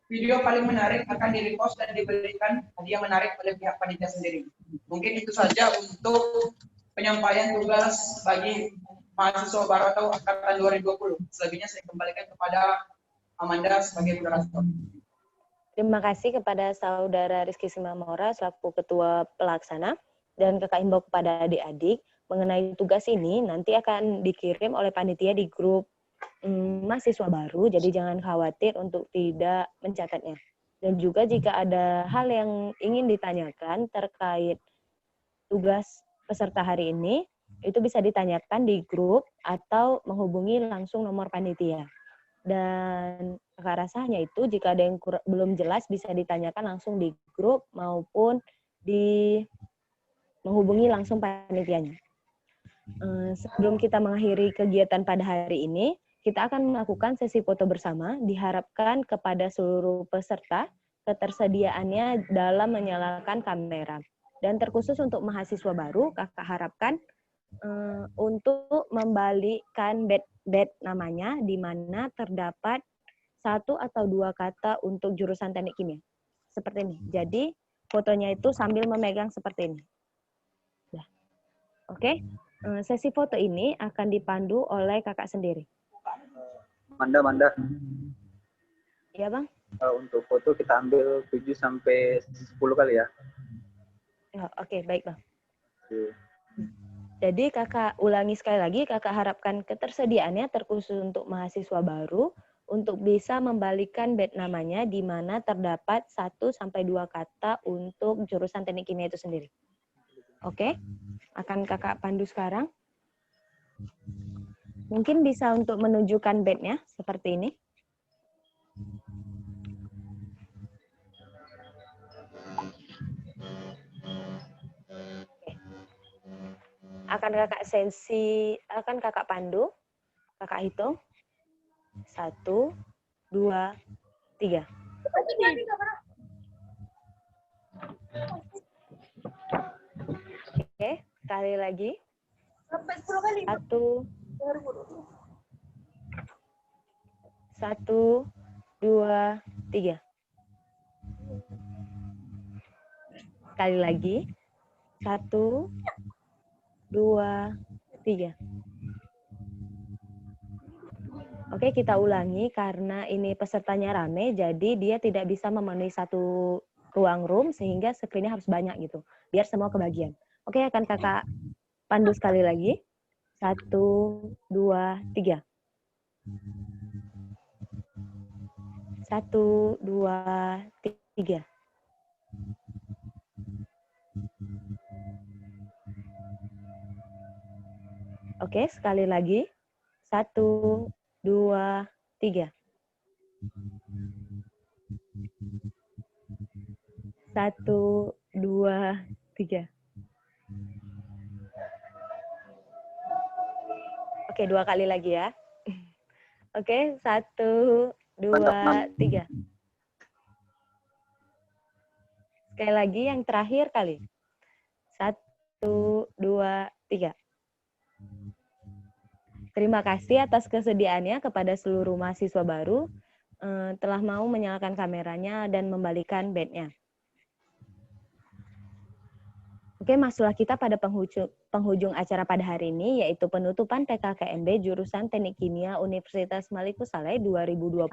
video paling menarik akan di-repost dan diberikan hadiah menarik oleh pihak panitia sendiri. Mungkin itu saja untuk penyampaian tugas bagi mahasiswa baru atau angkatan 2020. Selebihnya saya kembalikan kepada Amanda sebagai moderator. Terima kasih kepada Saudara Rizky Simamora selaku Ketua Pelaksana dan Kakak imbau kepada adik-adik mengenai tugas ini nanti akan dikirim oleh panitia di grup mahasiswa baru, jadi jangan khawatir untuk tidak mencatatnya. Dan juga jika ada hal yang ingin ditanyakan terkait tugas peserta hari ini, itu bisa ditanyakan di grup atau menghubungi langsung nomor panitia. Dan kakak rasanya itu jika ada yang belum jelas bisa ditanyakan langsung di grup maupun menghubungi langsung panitianya. Sebelum kita mengakhiri kegiatan pada hari ini, kita akan melakukan sesi foto bersama. Diharapkan kepada seluruh peserta ketersediaannya dalam menyalakan kamera. Dan terkhusus untuk mahasiswa baru, kakak harapkan untuk membalikan badge namanya, di mana terdapat 1 atau 2 kata untuk jurusan teknik kimia. Seperti ini. Jadi, fotonya itu sambil memegang seperti ini. Ya. Oke, sesi foto ini akan dipandu oleh kakak sendiri. Manda. Iya, Bang? Untuk foto kita ambil 7 sampai 10 kali ya. Oke, baik, Bang. Oke. Jadi kakak ulangi sekali lagi, kakak harapkan ketersediaannya terkhusus untuk mahasiswa baru untuk bisa membalikan badge namanya di mana terdapat 1 sampai 2 kata untuk jurusan teknik kimia itu sendiri. Oke, akan kakak pandu sekarang. Mungkin bisa untuk menunjukkan badge-nya seperti ini. Akan kakak pandu, kakak hitung. 1, 2, 3. Oke, sekali lagi. 1, 2, 3. Sekali lagi. 1, 2, 3. Oke, kita ulangi karena ini pesertanya rame, jadi dia tidak bisa memenuhi satu ruang room sehingga screen-nya harus banyak gitu, biar semua kebagian. Oke, akan kakak pandu sekali lagi. 1, 2, 3. 1, 2, 3. Oke, sekali lagi. 1, 2, 3. 1, 2, 3. Oke, 2 kali lagi ya. Oke, 1, 2, 3. Sekali lagi yang terakhir kali. 1, 2, 3. Terima kasih atas kesediaannya kepada seluruh mahasiswa baru telah mau menyalakan kameranya dan membalikan badge-nya. Oke, masuklah kita pada penghujung acara pada hari ini, yaitu penutupan PKKMB jurusan Teknik Kimia Universitas Maliku Saleh 2020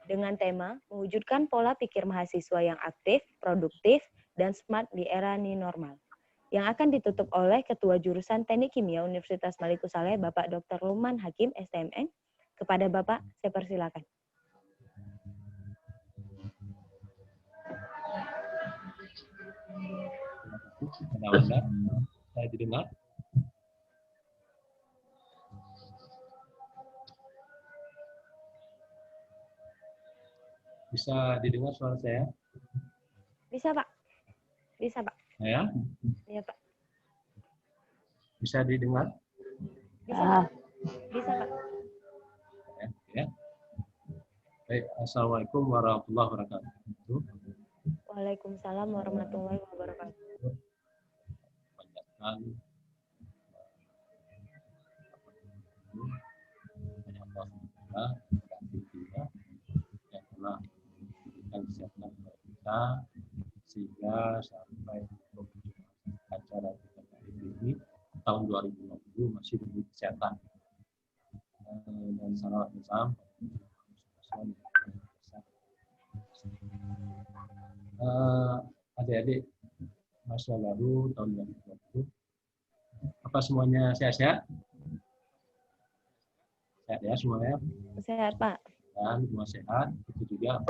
dengan tema mewujudkan pola pikir mahasiswa yang aktif, produktif, dan smart di era new normal, yang akan ditutup oleh Ketua Jurusan Teknik Kimia Universitas Maliku Saleh, Bapak Dr. Luman Hakim, STMN. Kepada Bapak, saya persilakan. Anda, saya didengar? Bisa didengar suara saya? Bisa, Pak. Bisa, Pak. Ya? Iya, Pak. Bisa didengar? Bisa, Pak. Bisa, Pak. Ya. Baik, Assalamualaikum warahmatullahi wabarakatuh. Waalaikumsalam warahmatullahi wabarakatuh. Panjatkan yang telah memberikan kesehatan kepada kita sehingga sampai acara kita kali ini tahun 2020 masih diberi kesehatan dan salawat bersama adik-adik masa lalu tahun 2020. Apa semuanya sehat-sehat? Sehat ya semuanya? Sehat, Pak. Dan semua sehat, itu juga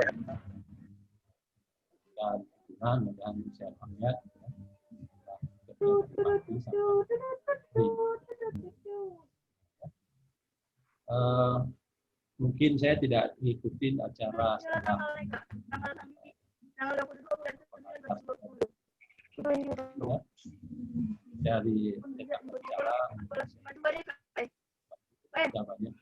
dan mudah-mudahan sehat banget. Mungkin saya tidak ngikutin acara setelah dari dekat acara tidak banyak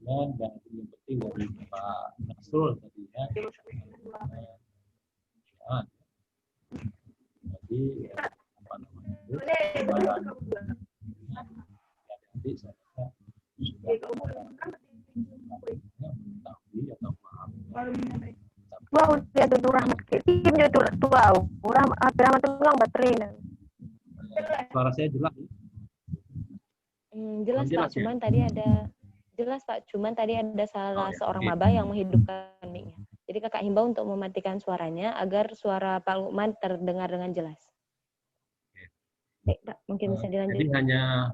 dan yang penting dari Pak Nasrul tadi ya. Jadi apa namanya itu jadi saya mengetahui atau paham. Wah, udah tuh rahmat tim itu tua, rahmat tulang baterai. Suara saya jelas. Jelas Pak, ya? cuman tadi ada jelas Pak, cuman tadi ada salah seorang maba yang menghidupkan mic-nya. Jadi kakak himbau untuk mematikan suaranya agar suara Pak Lukman terdengar dengan jelas. Baik, Pak, mungkin bisa dilanjutkan. Jadi hanya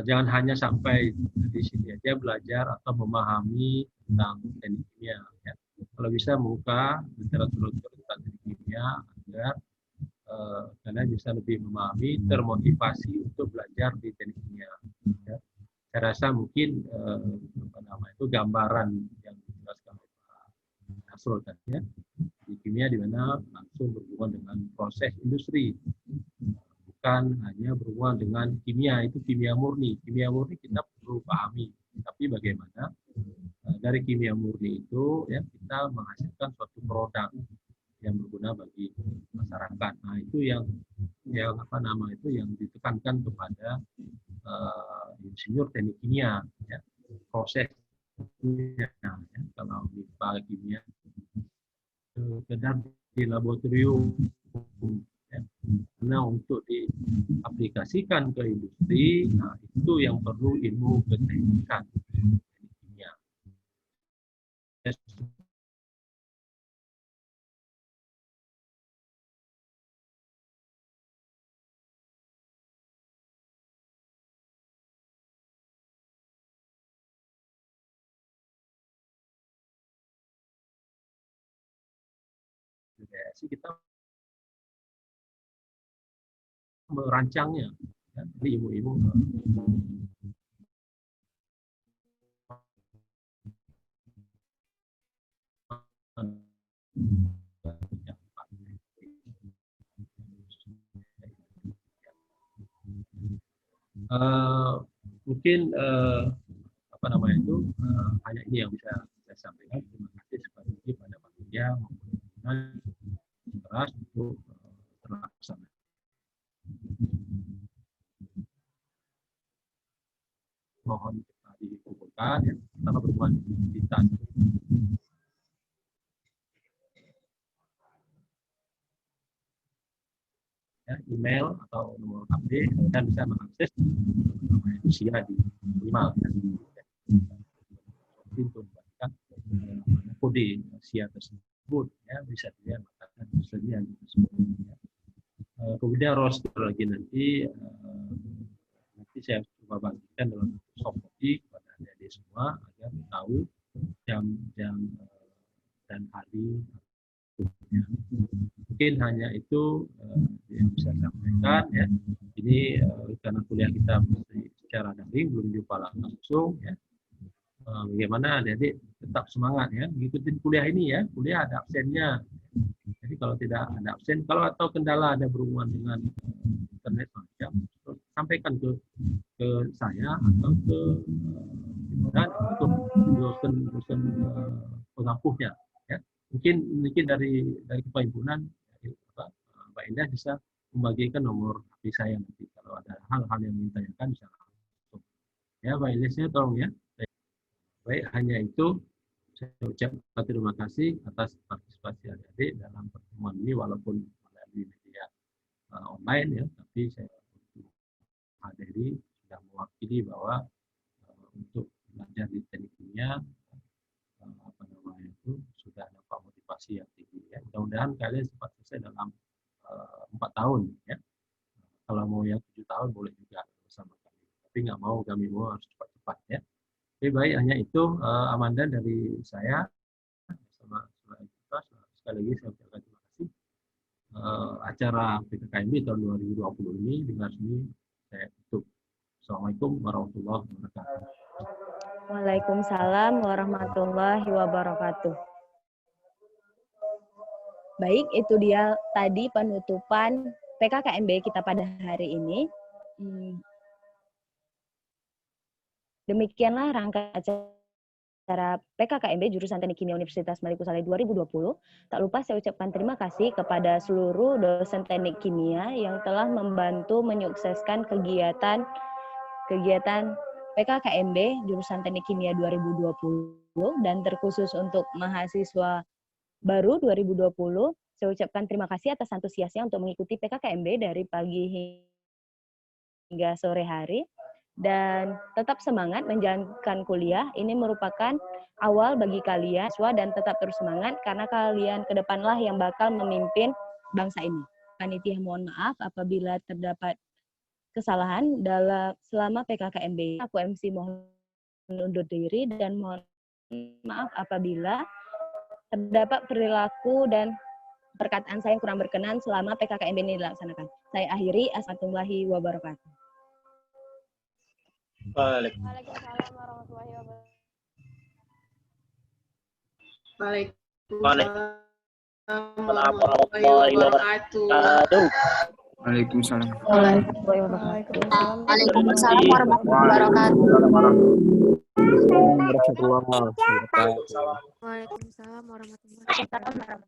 jangan hanya sampai di sini aja belajar atau memahami tentang teknik kimia. Ya. Kalau bisa membuka literatur tentang teknik kimia agar kalian bisa lebih memahami, termotivasi untuk belajar di teknik kimia. Ya. Saya rasa mungkin gambaran yang dijelaskan oleh Pak Nasrul tadi ya, di kimia di mana langsung berhubungan dengan proses industri. Bukan hanya berhubungan dengan kimia, itu kimia murni. Kimia murni kita perlu pahami. Tapi bagaimana dari kimia murni itu ya kita menghasilkan suatu produk yang berguna bagi masyarakat. Nah itu yang ditekankan kepada insinyur teknik kimia, ya. Proses kimia. Ya. Kalau MIPA kimia sekedar di laboratorium. Nah, untuk diaplikasikan ke industri, nah itu yang perlu ilmu keteknikan kimia. Kita merancangnya, ya, dari ilmu-ilmu mungkin hanya ini yang bisa saya sampaikan. Terima kasih sekali lagi pada panitia keras untuk terlaksana. Mohon kita dikumpulkan ya, pertama berhubungan kita. Ya, email atau nomor HP dan bisa mengakses usia di minimal ya, untuk mendapatkan kode usia tersebut ya, bisa dia mengatakan persediaan tersebut ya. Kemudian roster lagi nanti saya coba bagikan dalam soft copy kepada adik-adik semua agar tahu jam dan hari. Mungkin hanya itu yang bisa saya sampaikan ya. Ini karena kuliah kita secara daring, belum jumpa langsung ya. Bagaimana adik-adik tetap semangat ya mengikuti kuliah ini ya. Kuliah ada absennya. Jadi kalau tidak ada absen, kalau atau kendala ada berhubungan dengan internet macam, sampaikan ke ke saya atau ke himpunan untuk dosen pengampuhnya. Ya. Mungkin dari ketua himpunan Mbak Indah bisa membagikan nomor HP saya nanti kalau ada hal-hal yang ditanyakan bisa langsung. Ya, Mbak Indah, tolong ya. Baik, hanya itu saya ucapkan terima kasih atas partisipasi adik-adik dalam pertemuan ini walaupun melalui media online ya, tapi saya hadiri sudah mewakili bahwa untuk belajar di teknik kimia sudah dapat motivasi yang tinggi ya. Mudah-mudahan kalian cepat selesai dalam 4 tahun ya. Kalau mau yang 7 tahun boleh juga bersama kami. Tapi nggak mau, kami mau harus cepat-cepat ya. Oke, baik, hanya itu Amanda dari saya. Sekali lagi saya ucapkan terima kasih. Acara PKKMB tahun 2020 ini dengan resmi saya tutup. Assalamualaikum warahmatullahi wabarakatuh. Waalaikumsalam warahmatullahi wabarakatuh. Baik, itu dia tadi penutupan PKKMB kita pada hari ini. Demikianlah rangkaian acara PKKMB jurusan Teknik Kimia Universitas Malik Saleh 2020. Tak lupa saya ucapkan terima kasih kepada seluruh dosen Teknik Kimia yang telah membantu menyukseskan kegiatan PKKMB jurusan Teknik Kimia 2020 dan terkhusus untuk mahasiswa baru 2020. Saya ucapkan terima kasih atas antusiasnya untuk mengikuti PKKMB dari pagi hingga sore hari. Dan tetap semangat menjalankan kuliah. Ini merupakan awal bagi kalian dan tetap terus semangat karena kalian ke depanlah yang bakal memimpin bangsa ini. Panitia mohon maaf apabila terdapat kesalahan selama PKKMB. Aku MC mohon undur diri dan mohon maaf apabila terdapat perilaku dan perkataan saya yang kurang berkenan selama PKKMB ini dilaksanakan. Saya akhiri. Assalamualaikum warahmatullahi wabarakatuh. Waalaikumsalam warahmatullahi wabarakatuh. Warahmatullahi wabarakatuh. Waalaikumsalam. Waalaikumsalam warahmatullahi wabarakatuh. Waalaikumsalam warahmatullahi wabarakatuh.